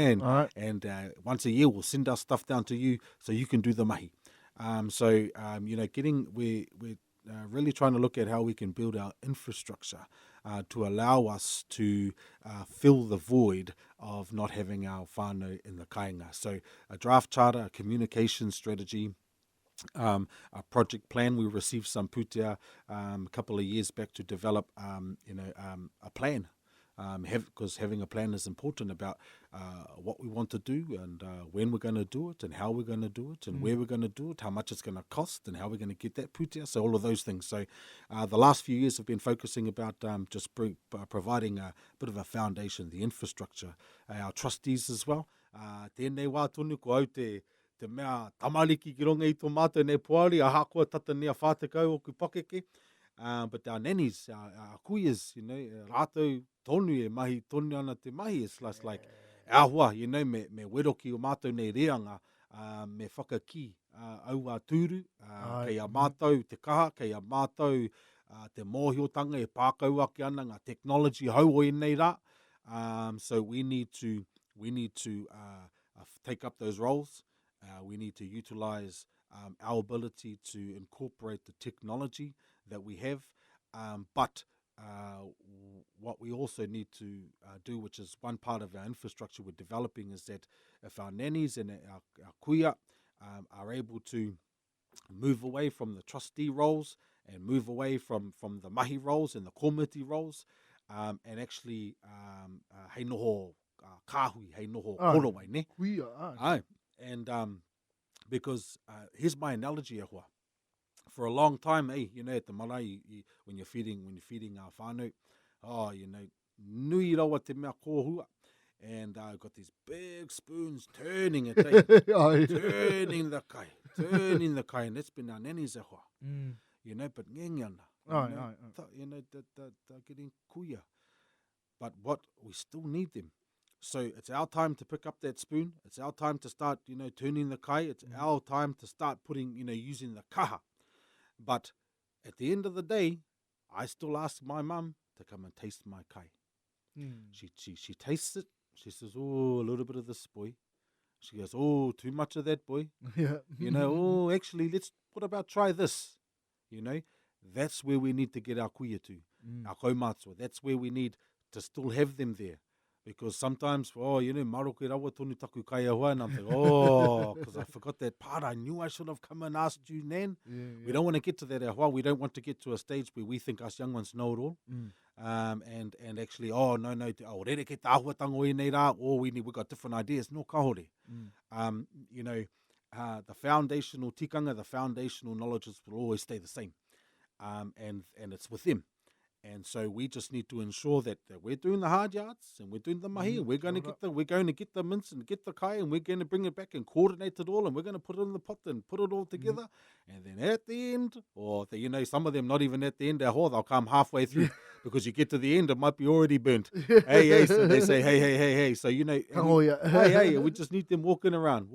And once a year, we'll send our stuff down to you so you can do the mahi. We're really trying to look at how we can build our infrastructure to allow us to fill the void of not having our whānau in the kāinga. So a draft charter, a communication strategy, a project plan. We received some putea a couple of years back to develop, a plan. Because having a plan is important about what we want to do and when we're going to do it and how we're going to do it and where we're going to do it, how much it's going to cost and how we're going to get that putea. So all of those things. So the last few years have been focusing about just providing a bit of a foundation, the infrastructure, our trustees as well. Tēnei wā tonu ko au te mea tamariki ki ronga I tō mātou nei poari, a hākua tata nea whātekau o ku pakeke. But our nannies, our kuias, rātou tonu e mahi, tonu ana te mahi, it's like, ahua, me weroki o mātou nei reanga, me whakaki au a tūru, kei a mātou te kaha, kei a mātou te mōhiotanga e pākau ake ana ngā technology hau o nei rā. So we need to take up those roles. We need to utilize our ability to incorporate the technology that we have, but what we also need to do, which is one part of our infrastructure we're developing, is that if our nannies and our kuia are able to move away from the trustee roles and move away from the mahi roles and the komiti roles, and actually hei noho kāhui, hei noho korowai, ne? Kuia, Ai. And because here's my analogy, e hoa. For a long time, at the marae, when you're feeding our whānau, nui rawa te mea kōhua. And I've got these big spoons turning it, turning the kai, and that's been our nannies e hoa. But ngengiana, they're getting kuia. But what, we still need them. So it's our time to pick up that spoon. It's our time to start, turning the kai. It's our time to start putting, using the kaha. But at the end of the day, I still ask my mum to come and taste my kai. She tastes it. She says, oh, a little bit of this, boy. She goes, oh, too much of that, boy. Oh, actually, what about try this? That's where we need to get our kuia to, our kaumātua. That's where we need to still have them there. Because sometimes, maro ke rawa tonu taku kai ahua, and I'm thinking, because I forgot that part. I knew I should have come and asked you, Nan. We don't want to get to that ahua. We don't want to get to a stage where we think us young ones know it all. And actually, no, rere ke tā ahuatango i nei rā, we've got different ideas. No, kahore. The foundational tikanga, the foundational knowledges will always stay the same. And it's with them. And so we just need to ensure that we're doing the hard yards and we're doing the mahi, and we're going to get the mince and get the kai, and we're going to bring it back and coordinate it all, and we're going to put it in the pot and put it all together. And then at the end, or some of them not even at the end, they'll come halfway through because you get to the end, it might be already burnt. Hey, so they say, hey. So, we just need them walking around,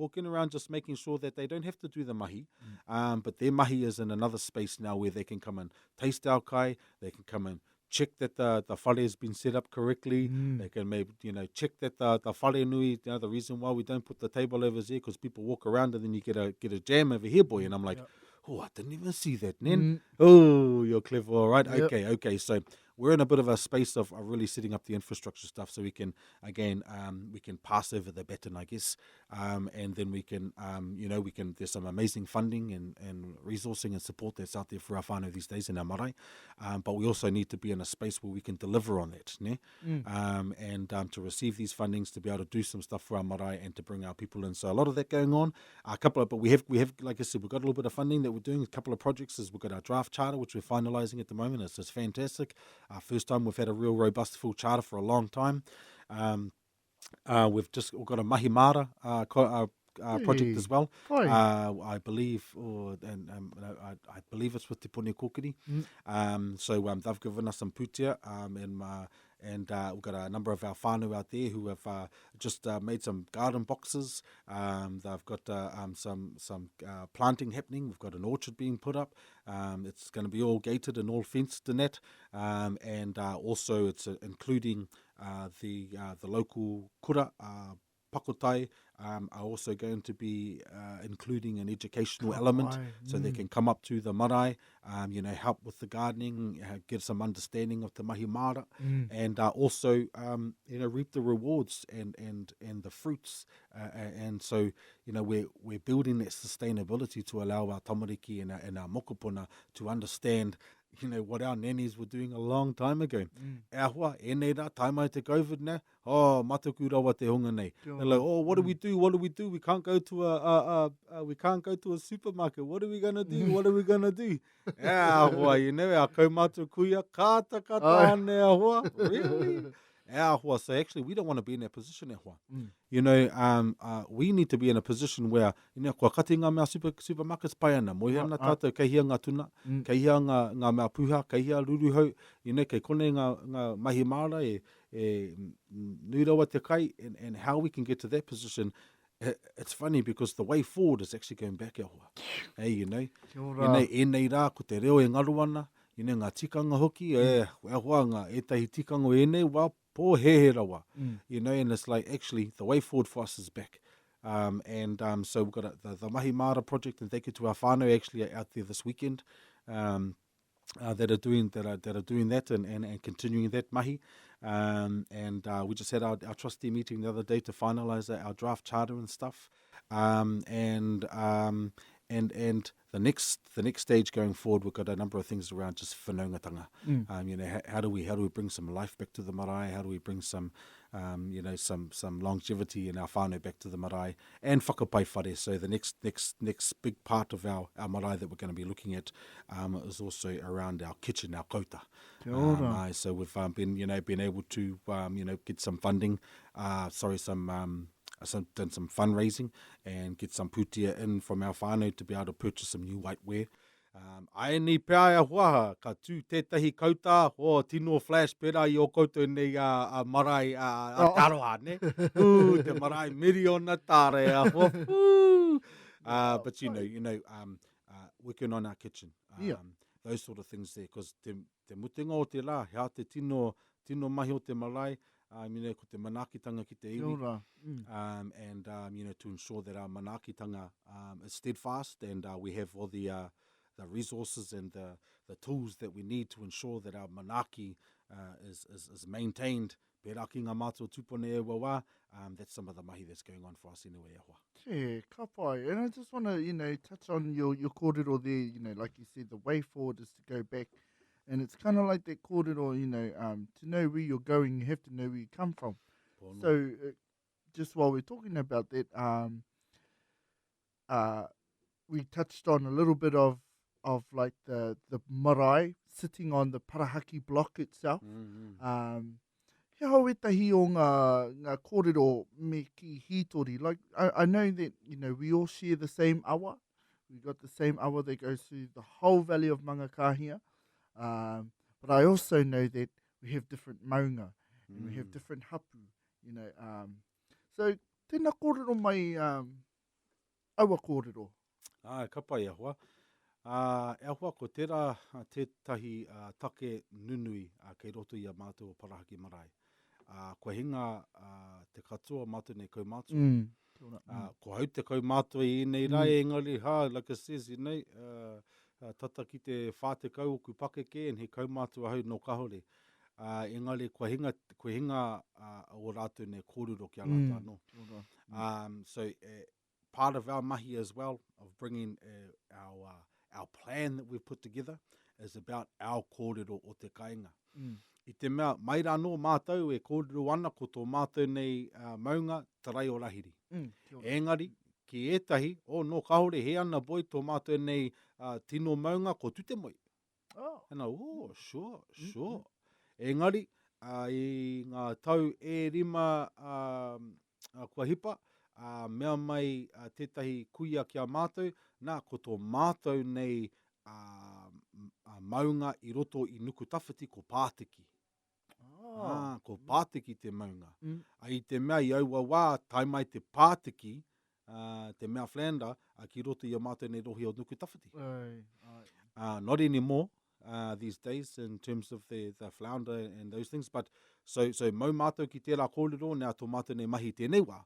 just making sure that they don't have to do the mahi. But their mahi is in another space now where they can come and taste our kai, they can come and check that the whare has been set up correctly. They can maybe, check that the whare nui, the reason why we don't put the table over there, because people walk around and then you get a jam over here, boy. And I'm like, I didn't even see that, Nen. Oh, you're clever, all right. Okay. So we're in a bit of a space of really setting up the infrastructure stuff so we can, again, we can pass over the baton, I guess. And then we can, there's some amazing funding and resourcing and support that's out there for our whānau these days in our marae. But we also need to be in a space where we can deliver on that, ne? And to receive these fundings, to be able to do some stuff for our marae and to bring our people in. So a lot of that going on. But we have, like I said, we've got a little bit of funding that we're doing. A couple of projects. We've got our draft charter, which we're finalising at the moment. It's fantastic. First time we've had a real robust full charter for a long time. We've got a mahi mara project as well. I believe, I believe it's with Te Pone Kokiri. So they've given us some putia, and we've got a number of our whānau out there who have just made some garden boxes. They've got some planting happening. We've got an orchard being put up. It's going to be all gated and all fenced in that. And also it's including the local kura, pakotai, are also going to be including an educational element, so they can come up to the marae, help with the gardening, get some understanding of the mahi mara, and also reap the rewards and the fruits, and so we're building that sustainability to allow our tamariki and our mokopuna to understand what our nannies were doing a long time ago. Ahua, enei rā, taimai te COVID now. Mataku rawa te hunga nei. They're like, what do we do? We can't go to a supermarket. What are we gonna do? Ahua, our kaumātua kuia, kata ane ahua. Really? Ahua. So actually, we don't want to be in that position, ahua. We need to be in a position where, kua kati ngā mea supermarkets pai ana. Mohi ana tātou, kei hia ngā tuna, kei hia ngā mea puha, kei hia ruruhau, kei kone ngā mahi mara nui rawa te kai, and how we can get to that position. It's funny because the way forward is actually going back ahua. Enei rā, ko te reo ngaru ana, ngā tikanga hoki, ahua ngā etahi tikango enei, po he rawa, and it's like, actually, the way forward for us is back. So we've got the Mahi Mara project, and thank you to our whānau actually out there this weekend. that are doing that and continuing that mahi. We just had our trustee meeting the other day to finalise our draft charter and stuff. And the next stage going forward, we've got a number of things around just whanaungatanga. How do we bring some life back to the marae? How do we bring some longevity in our whānau back to the marae and whakapai whare? So the next big part of our marae that we're going to be looking at is also around our kitchen, our kouta. So we've been able to get some funding, done some fundraising and get some putia in from our whānau to be able to purchase some new whiteware. Ai ni pēa huaha, ka tū tētahi kauta, o tino flash pera I o koutou nei a marae a taroa, ne? Te marae miriona tāre a but working on our kitchen. Those sort of things there, because te mutinga o te rā, hea te tino mahi o te marae, ko te manakitanga ki te iwi, to ensure that our manakitanga is steadfast and we have all the resources and the tools that we need to ensure that our manaki is maintained. Pērā ki ngā mātua tupone e wawa, that's some of the mahi that's going on for us in Iwi Ahua. Yeah, ka pai. And I just want to, touch on your kōrero there, like you said, the way forward is to go back. And it's kind of like that kōrero, to know where you're going, you have to know where you come from. Pono. So just while we're talking about that, we touched on a little bit of like the marae sitting on the Parahaki block itself. He hau etahi o ngā kōrero me ki hitori. Like, I know that, we all share the same awa. We got the same awa that goes through the whole valley of Mangakahia. But I also know that we have different maunga and we have different hapu, So, tēnā kōrero mai awa kōrero. Ka pai ahua. Ahua ko tērā tētahi take nunui kei roto I a mātou o Parahaki marae. Kohinga te katoa mātou nei kaumātua. Ko hau te kaumātua I nei rai engari, like it says, tata ki te whāte kau o kupakeke and he kaumātua hau no kahore. Engari kohinga o rātou nei kōrero ki a rātou anō. So part of our mahi as well, of bringing our plan that we've put together, is about our kōrero o te kāinga. I te mea, mai rā no mātou e kōrero ana ko tō mātou nei maunga tarai o rahiri. Engari, ki ētahi, no kahore he ana boi tō mātou nei tino maunga ko tute moi. Sure. Engari, I ngā tau e rima kua hipa, mea mai tētahi kuia ki a mātou, nā ko tō mātou nei maunga I roto I nuku tawhiti ko pātiki. Ko pātiki te maunga. Ai te mea I aua wā, tai mai te pātiki, te mea Flanda, ki roto I a mātou nei rohi o nuku tawhiti. Not anymore these days in terms of the flounder and those things, but so mau mātou ki tērā kōrero, nā tō mātou nei mahi tēnei wā,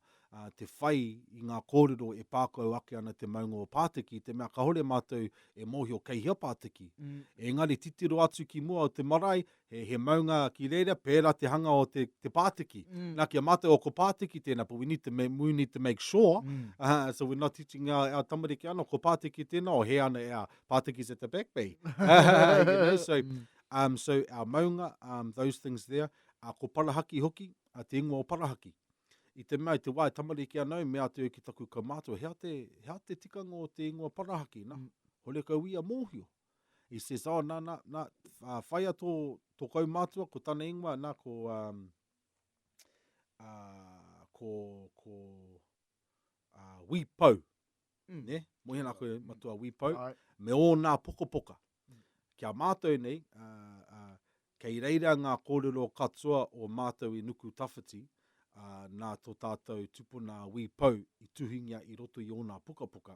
te whai I ngā kōrero e pākau ake ana te maunga o pātiki, te mea kahore mātou e mohi o keihia pātiki. Engari titiro atu ki mua o te marae, he maunga ki reira, pērā te hanga o te pātiki. Nā ki a mātou o ko pātiki tēnā, but we need to make sure, so we're not teaching our tamariki ana, ko pātiki tēnā, o he ana our pātikis at the back bay. So our maunga, those things there, ko parahaki hoki, te ingoa o parahaki. I te mea, te wai tamariki anau, mea te o ki taku kaumātua, hea te tikanga o te ingoa parahaki, nā. Hore kau ia mōhio. He says, nā, whaia tō kaumātua, ko tāna ingoa, nā, ko wipau. Ne? Mohina koe matua wipau. Me o nā pokopoka. Kia mātou nei, kei reira ngā kōrero katoa o mātou I nuku tawhiti, nā tō tātou tupuna wipau I tuhingia I roto I o nā pukapuka,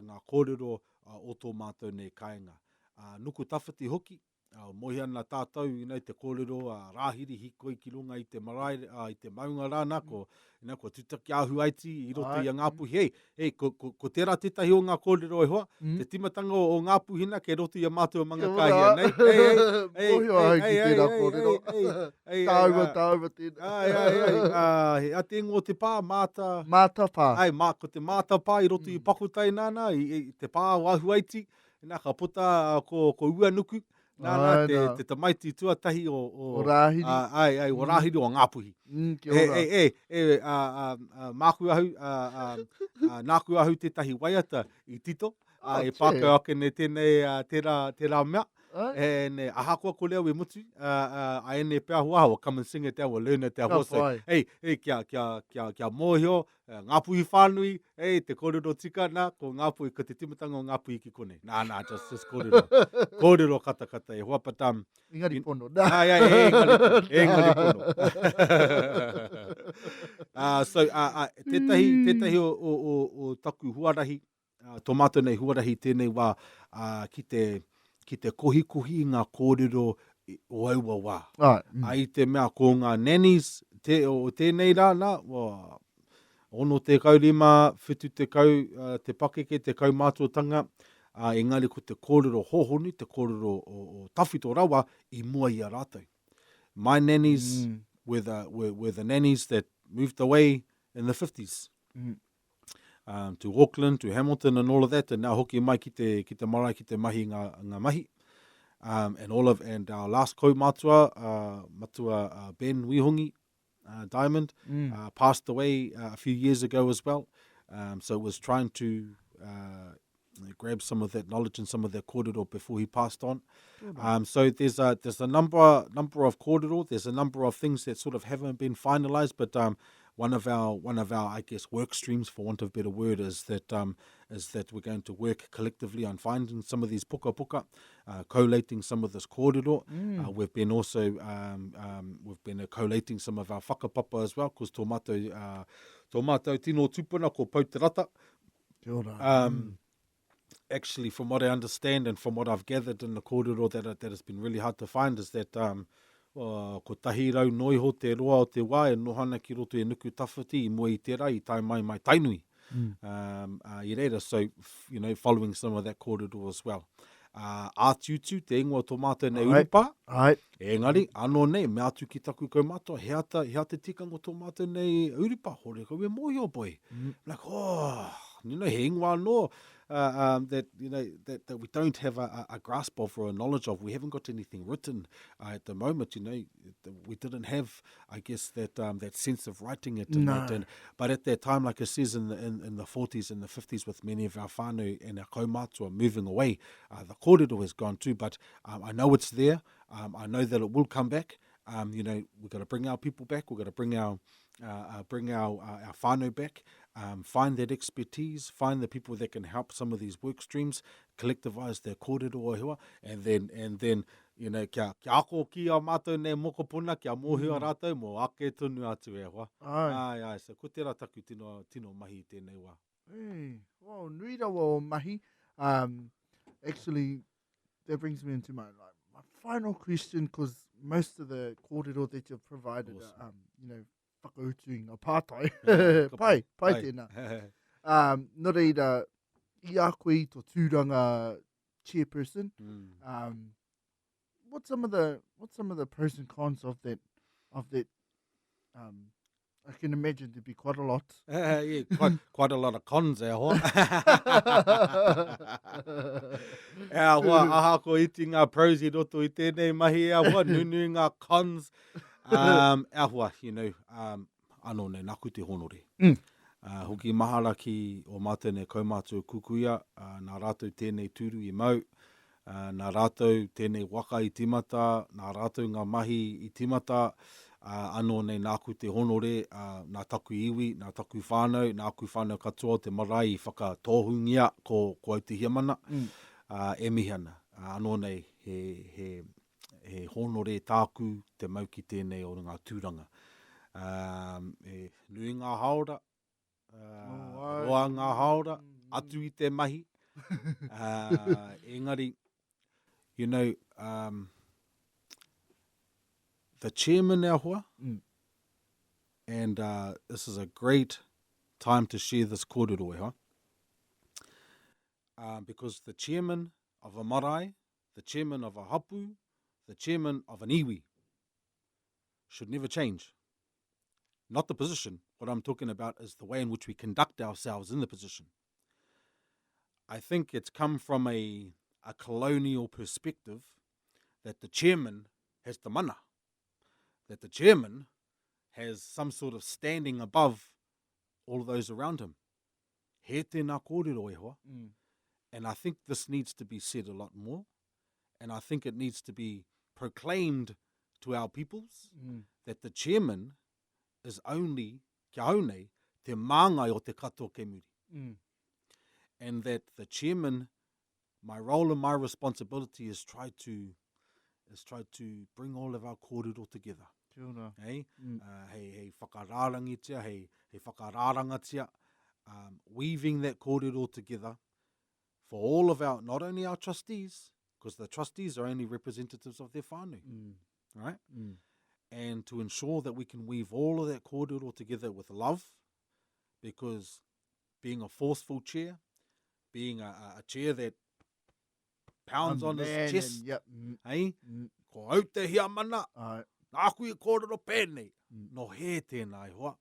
ngā kōrero o tō mātou nei kāinga. Nuku tawhiti hoki, mohi ana tātou, te kōrero rāhiri hikoi ki runga i te marae, i te maunga rāna, ko tutaki ahu aiti, i roto i a Ngāpuhi. Ko tērā tetahi o ngā kōrero e hoa, te timatanga o Ngāpuhina, ke roto i a mātua manga kāhia. Mohi o ai ki tērā kōrero. Tāua tēnā. He ate ingo te pā, māta... Māta pā. Ko te māta pā, i roto i pakutai nāna, i te pā o ahu aiti, ka puta ko ua nuku, nāna te tamaiti tuatahi o rāhiri. O rāhiri o Ngāpuhi. Māku ahu, nāku ahu tētahi waiata i tito, e pākau ake ne tērā mea. And ahakua ko leo e mutu, aene pēr huaha, come and sing it there, we'll learn it there. Kia mōhio, Ngāpuhi whānui, te kōrero tika nā, ko Ngāpuhi, ko te timatanga o Ngāpuhi ki kone. Nā, just kōrero. Kōrero kata e hoa, but... Engari pono. Engari pono. So, tētahi o taku huarahi, tō mātou nei huarahi tēnei wā ki te kohi ngā kōrero o aua wā. Ai te mea ko ngā nannies, o tēnei rāna, ono te kaurima, whitu te kau, te pakeke, te kau mātuatanga, engari ko te kōrero hohoni, te kōrero o tawhito rawa, i mua i a rātou. My nannies were the nannies that moved away in the 50s. To Auckland, to Hamilton and all of that, and now hoki mai ki te marae, ki te mahi ngā mahi. And our last matua Ben Wihongi, Diamond, passed away a few years ago as well. So it was trying to grab some of that knowledge and some of that kōrero before he passed on. So there's a number of kōrero, there's a number of things that sort of haven't been finalized, but one of our I guess work streams, for want of a better word, is that we're going to work collectively on finding some of these puka, collating some of this kōrero. We've been also collating some of our whakapapa as well, because tō mātou tino tupuna ko Pouterata. Actually, from what I understand and from what I've gathered in the kōrero that has been really hard to find, is that ko tahi rau noi ho te roa o te wā, e nohana ki roto e nuku tawhiti i mua i tērā, i tai mai tainui. I reira, so, following some of that kōrero as well. Ātutu, te ingoa tō mātou nei urupa. Engari, anō nei, me atu ki taku kau mātou, hea te tikango tō mātou nei urupa, hore koe mohi o boy. Like, he ingoa anō, that we don't have a grasp of or a knowledge of. We haven't got anything written at the moment. We didn't have, I guess, that sense of writing it. But at that time, like it says in the 40s and the 50s, with many of our whānau and our kaumātua moving away, the kōrero has gone too. But I know it's there. I know that it will come back. We've got to bring our people back. We've got to bring our whānau back. Find that expertise, find the people that can help some of these work streams, collectivise their kōrero o hua, and then kia ako ki a mātou nei mokopuna, kia mōhi a rātou, mō ake tonu atu e hoa. Ai, so ko tērā taku tino mahi tēnei wā. Wow, nui rawa o mahi. Actually, that brings me into my final question, because most of the kōrero that you've provided, whakautuing a pātai, pai tēnā. Nō reira, i a koe i tō tūranga chairperson, what's some of the pros and cons of that? I can imagine there'd be quite a lot. Yeah, quite a lot of cons, hoa. Hoa, aha ko iti ngā pros I roto I tēnei mahi, hoa, nunu ngā cons. Hoa, anō nei, naku te honore. Hoki mahara ki o mātou nei kaumātua kukuia, nā rātou tēnei tūru I mau, nā rātou tēnei waka I timata, nā rātou ngā mahi I timata, anō nei nāku te honore, nā taku iwi, nā taku whānau, nāku whānau katoa te marae I whakatohungia ko Aotearoa mana, e mihana. Anō nei he honore tāku te mau ki tēnei o ngā tūranga. Nui ngā haora, roa ngā haora, atu I te mahi. Engari, the chairman now, hoa, and this is a great time to share this kōrero, huh? Because the chairman of a marae, the chairman of a hapu, the chairman of an iwi should never change. Not the position. What I'm talking about is the way in which we conduct ourselves in the position. I think it's come from a colonial perspective that the chairman has the mana, that the chairman has some sort of standing above all of those around him. He tēnā kōrero e hoa. And I think this needs to be said a lot more. And I think it needs to be proclaimed to our peoples that the chairman is only, kia haunei, te māngai o te katoa kemuri. And that the chairman, my role and my responsibility is try to bring all of our kōrero together. Hei whakararangitia, hei whakararangatia, weaving that kōrero together for all of our, not only our trustees, because the trustees are only representatives of their whānau, right? And to ensure that we can weave all of that kōrero together with love, because being a forceful chair, being a chair that pounds on his chest, ko au te hia mana, nā kui kōrero pēnei, no he tēnā i hoa.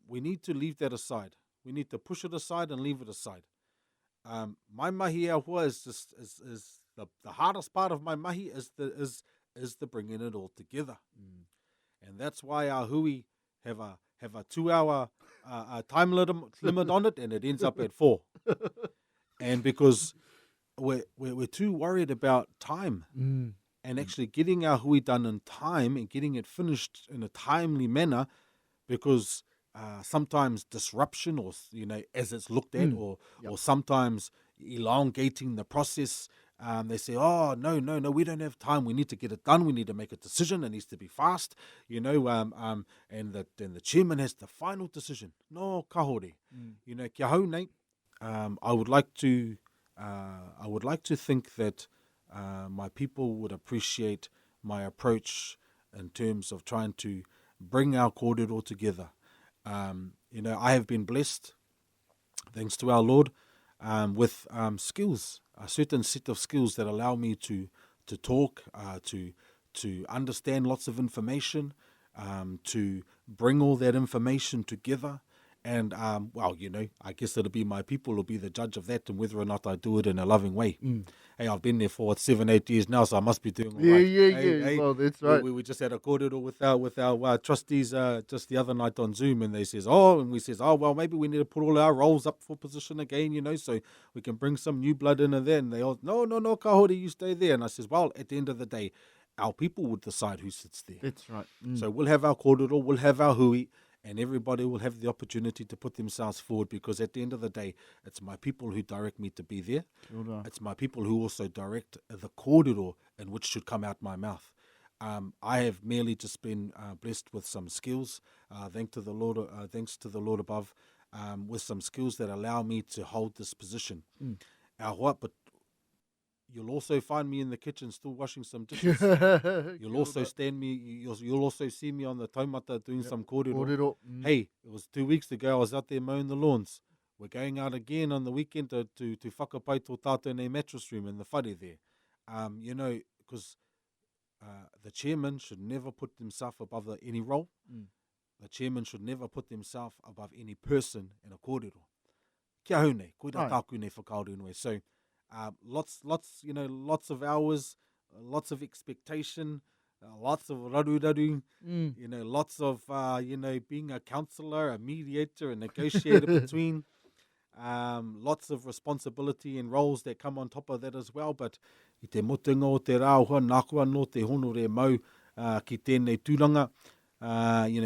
We need to leave that aside. We need to push it aside and leave it aside. My mahi au hoa is the hardest part of my mahi is the bringing it all together. And that's why our hui have a 2-hour time limit on it, and it ends up at 4. And because we're too worried about time and actually getting our hui done in time and getting it finished in a timely manner, because sometimes disruption, or as it's looked at, or sometimes elongating the process. They say, oh, no, we don't have time. We need to get it done. We need to make a decision. It needs to be fast, and then the chairman has the final decision. No, kahore. Kia haunei, I would like to think that my people would appreciate my approach in terms of trying to bring our kōrero together. I have been blessed, thanks to our Lord, with skills, a certain set of skills that allow me to talk, to understand lots of information, to bring all that information together. And, I guess it'll be my people will be the judge of that and whether or not I do it in a loving way. Hey, I've been there for 7-8 years now, so I must be doing all right. Hey, well, that's right. We just had a kōrero with our trustees just the other night on Zoom, and they says, we says, well, maybe we need to put all our roles up for position again, so we can bring some new blood in. And then they all, no, kahore, you stay there. And I says, well, at the end of the day, our people would decide who sits there. That's right. So we'll have our kōrero, we'll have our hui, and everybody will have the opportunity to put themselves forward, because at the end of the day, it's my people who direct me to be there. It's my people who also direct the kōrero in which should come out my mouth. I have merely just been blessed with some skills, thanks to the Lord above, with some skills that allow me to hold this position. But you'll also find me in the kitchen still washing some dishes. You'll also you'll also see me on the taumata doing some kōrero. Hey, it was 2 weeks ago I was out there mowing the lawns. We're going out again on the weekend to whakapai tō tātou nei mattress room in the whare there. Because the chairman should never put himself above any role. The chairman should never put himself above any person in a kōrero. Kia haunei, koira tāku nei whakaore noe. So, lots of hours, lots of expectation, lots of raru, lots of, being a counsellor, a mediator, a negotiator between, lots of responsibility and roles that come on top of that as well. But i te motunga o te rāua, nākua no te honore mau ki tēnei tūranga,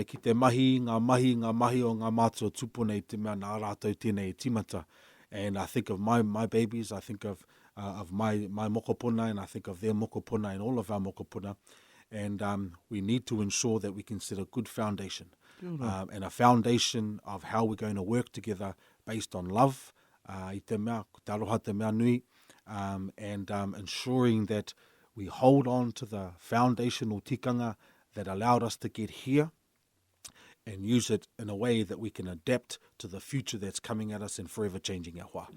ki te mahi o ngā mātua tupone te mea nā rātou tēnei timata. And I think of my babies, I think of my mokopuna, and I think of their mokopuna and all of our mokopuna. And we need to ensure that we can set a good foundation, and a foundation of how we're going to work together based on love, i te mea, taroha te mea nui, and ensuring that we hold on to the foundational tikanga that allowed us to get here and use it in a way that we can adapt to the future that's coming at us and forever changing our hoa.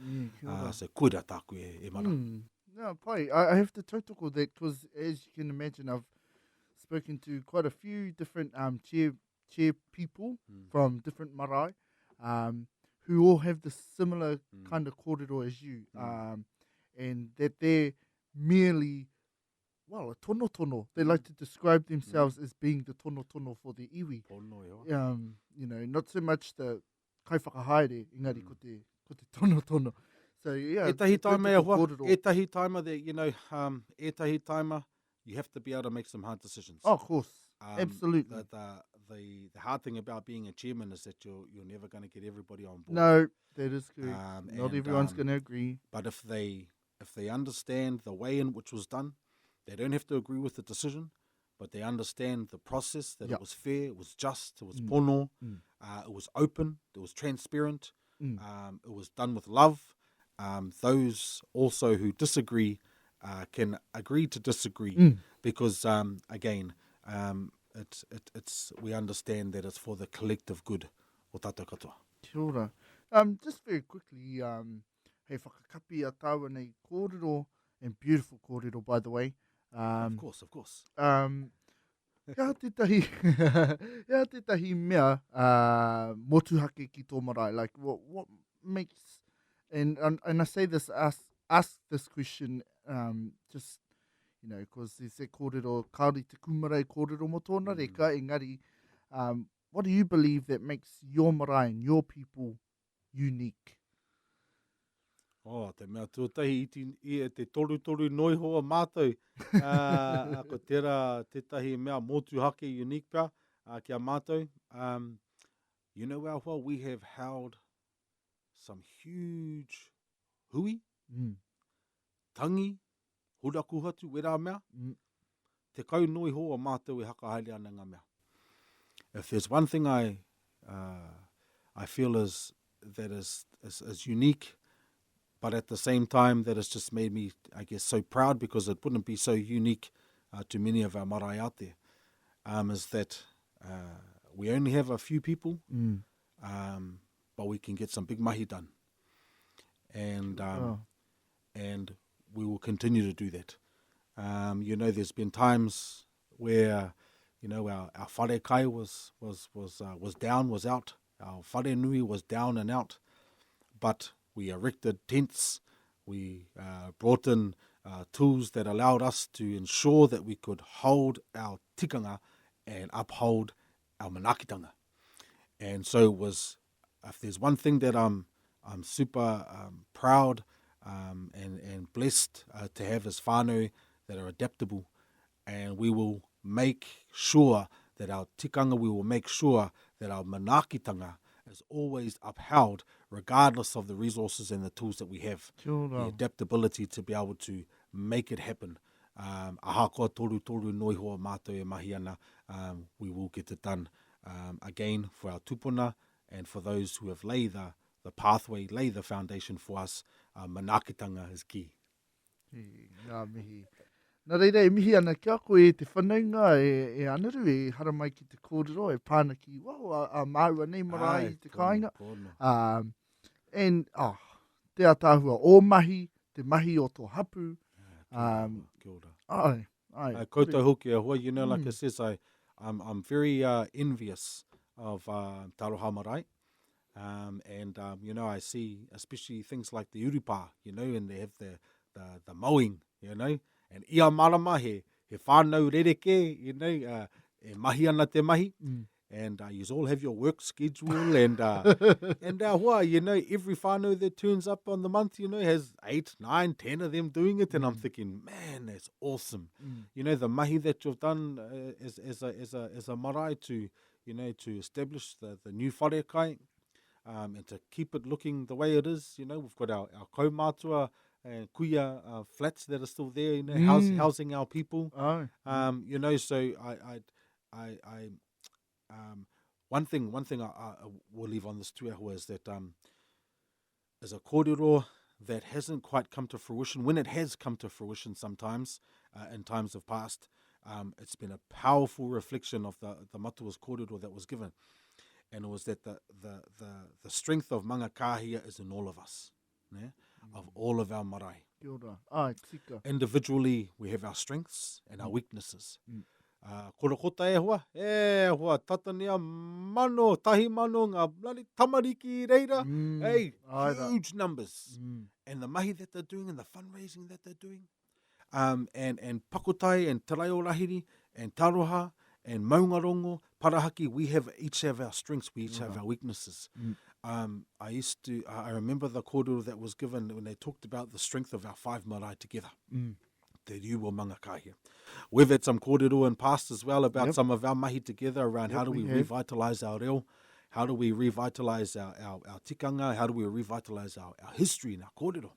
So kuira tāku e mana. No, pai, I have to tautoko that because, as you can imagine, I've spoken to quite a few different chair people from different marae who all have the similar kind of kōrero as you, and that they're merely, well, a tono. They like to describe themselves as being the tono for the iwi. You know, not so much the kaiwhakahaere, engari ko te tono. So, yeah. Etahi taima that, you know, etahi taima, you have to be able to make some hard decisions. Oh, of course. Absolutely. The hard thing about being a chairman is that you're never going to get everybody on board. No, that is correct. Not everyone's going to agree. But if they understand the way in which was done, they don't have to agree with the decision, but they understand the process, that it was fair, it was just, it was pono, it was open, it was transparent, it was done with love. Those also who disagree can agree to disagree because, again, it's we understand that it's for the collective good o tātou katoa. Kia ora. Just very quickly, hei whakakapi a tāua nei kōrero, and beautiful kōrero, by the way. Of course. Ia tētahi mea motuhake ki tō marae. Like, what makes, and I say this, ask this question, just, you know, because they say kōrero, kāori te kumarei kōrero mo tōna reka, engari, what do you believe that makes your marae and your people unique? Oh, te mea tuatahi i te toru noi hoa mātou. Ko tētahi mea motuhake unique pia kia mātou. You know, our hoa, we have held some huge hui, tangi, huraku hatu, wera mea. Te kau noi hoa mātou e hakahaere ana ngā mea. If there's one thing I feel is unique, but at the same time that has just made me, I guess, so proud, because it wouldn't be so unique to many of our marae out there, is that we only have a few people, but we can get some big mahi done. And we will continue to do that. You know, there's been times where, you know, our whare kai was down, was out. Our whare nui was down and out. But we erected tents. We brought in tools that allowed us to ensure that we could hold our tikanga and uphold our manakitanga. And so it was, if there's one thing that I'm super proud and blessed to have as whānau that are adaptable, and we will make sure that our tikanga, we will make sure that our manakitanga is always upheld, regardless of the resources and the tools that we have. The adaptability to be able to make it happen. Ahakoa toru noi hoa mātou e mahi ana. We will get it done again for our tupuna and for those who have laid the pathway, lay the foundation for us. Manakitanga is key. Ngā mihi. Nā reira, e mihi ana kia koe e te whanaunga e anaru, e haramai ki te kōrero, e pāna ki, a maua nei marae i te kāinga. And, te atāhua o mahi, te mahi o tō hapu. Kia Ai. ora. Koutou hoki a hoa, you know, like I says, I'm very envious of Taroha Marae. And you know, I see especially things like the urupa, you know, and they have the mowing, you know, and ia marama he whānau rereke, you know, e mahi ana te mahi, and you all have your work schedule, and hoa, you know, every whānau that turns up on the month, you know, has 8, 9, 10 of them doing it, and I'm thinking, man, that's awesome. You know, the mahi that you've done as a marae to, you know, to establish the new whare kai, and to keep it looking the way it is. You know, we've got our kaumātua and kuia flats that are still there, you know, housing our people. You know, so I one thing I will leave on this tuahua is that as a kōrero that hasn't quite come to fruition, when it has come to fruition sometimes, in times of past. It's been a powerful reflection of the matua's kōrero that was given. And it was that the strength of manga kāhia is in all of us, of all of our marae. Kia ora. Ai, tika. Individually, we have our strengths and our weaknesses. Kora kota hua, tatania mano, tahi mano, ngā blani tamariki reira. Hey, huge numbers. And the mahi that they're doing and the fundraising that they're doing. And pakotai and te reo rahiri and taroha and maungarongo, parahaki, we each have our strengths, we each have our weaknesses. I remember the kōrero that was given when they talked about the strength of our 5 marae together. Te riu manga kahia. We've had some kōrero in past as well about some of our mahi together around how do we revitalise our reo, how do we revitalise our tikanga, how do we revitalise our history and our kōrero.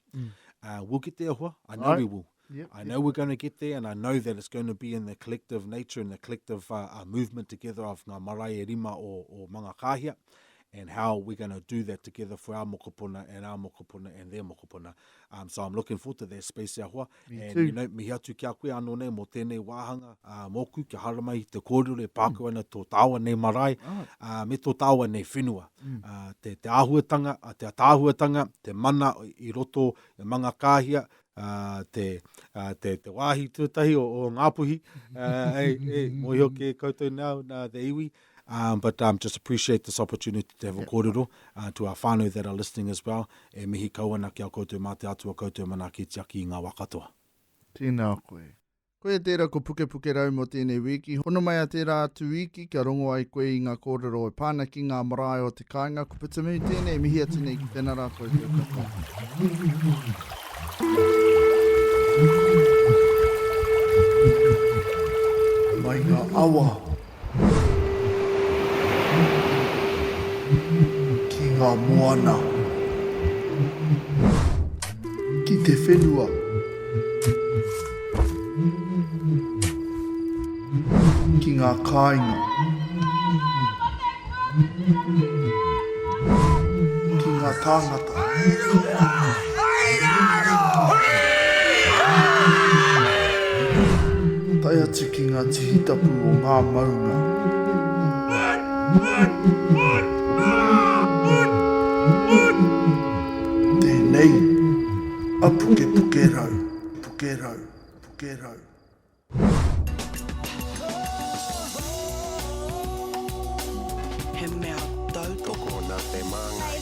We'll get there, hua. I know we will. I know we're going to get there, and I know that it's going to be in the collective nature and the collective movement together of ngā marae e rima o manga kahia, and how we're going to do that together for our mokopuna and their mokopuna. So I'm looking forward to that space ahua. And you know, mihi atu kia koe anō nei mo tēnei wāhanga moku kia haramai te kōrero e pākau ana tō tāua nei marae, me tō tāua nei whenua. Te āhuatanga, te tāhuatanga, te mana i roto e manga kāhia, te wāhi tūtahi o ngāpuhi, moi hoke koutou nā te iwi. But just appreciate this opportunity to have a kōrero to our whānau that are listening as well. E mihi kauana ki a koutou mā te atua koutou mana ki tiaki i ngā wakatoa. Tēnā koe. Koe tērā ko Pukepukerau mo tēnei wiki. Hono mai a tērā atu wiki, kia rongo ai koe i ngā kōrero e pāna ki ngā marae o te kāinga. Ko pitamu tēnei, mihi atu nei ki tēnā rā koutou katoa. Mai ngā awa. Ki ngā moana. Ki te whenua. Ki ngā kāinga. Ki ngā tāngata. Tai atu ki ngā tihitapu o ngā maunga. Tēnei, a Pukepukerau, Pukerau, Pukerau. He mea tau toko nā te manga.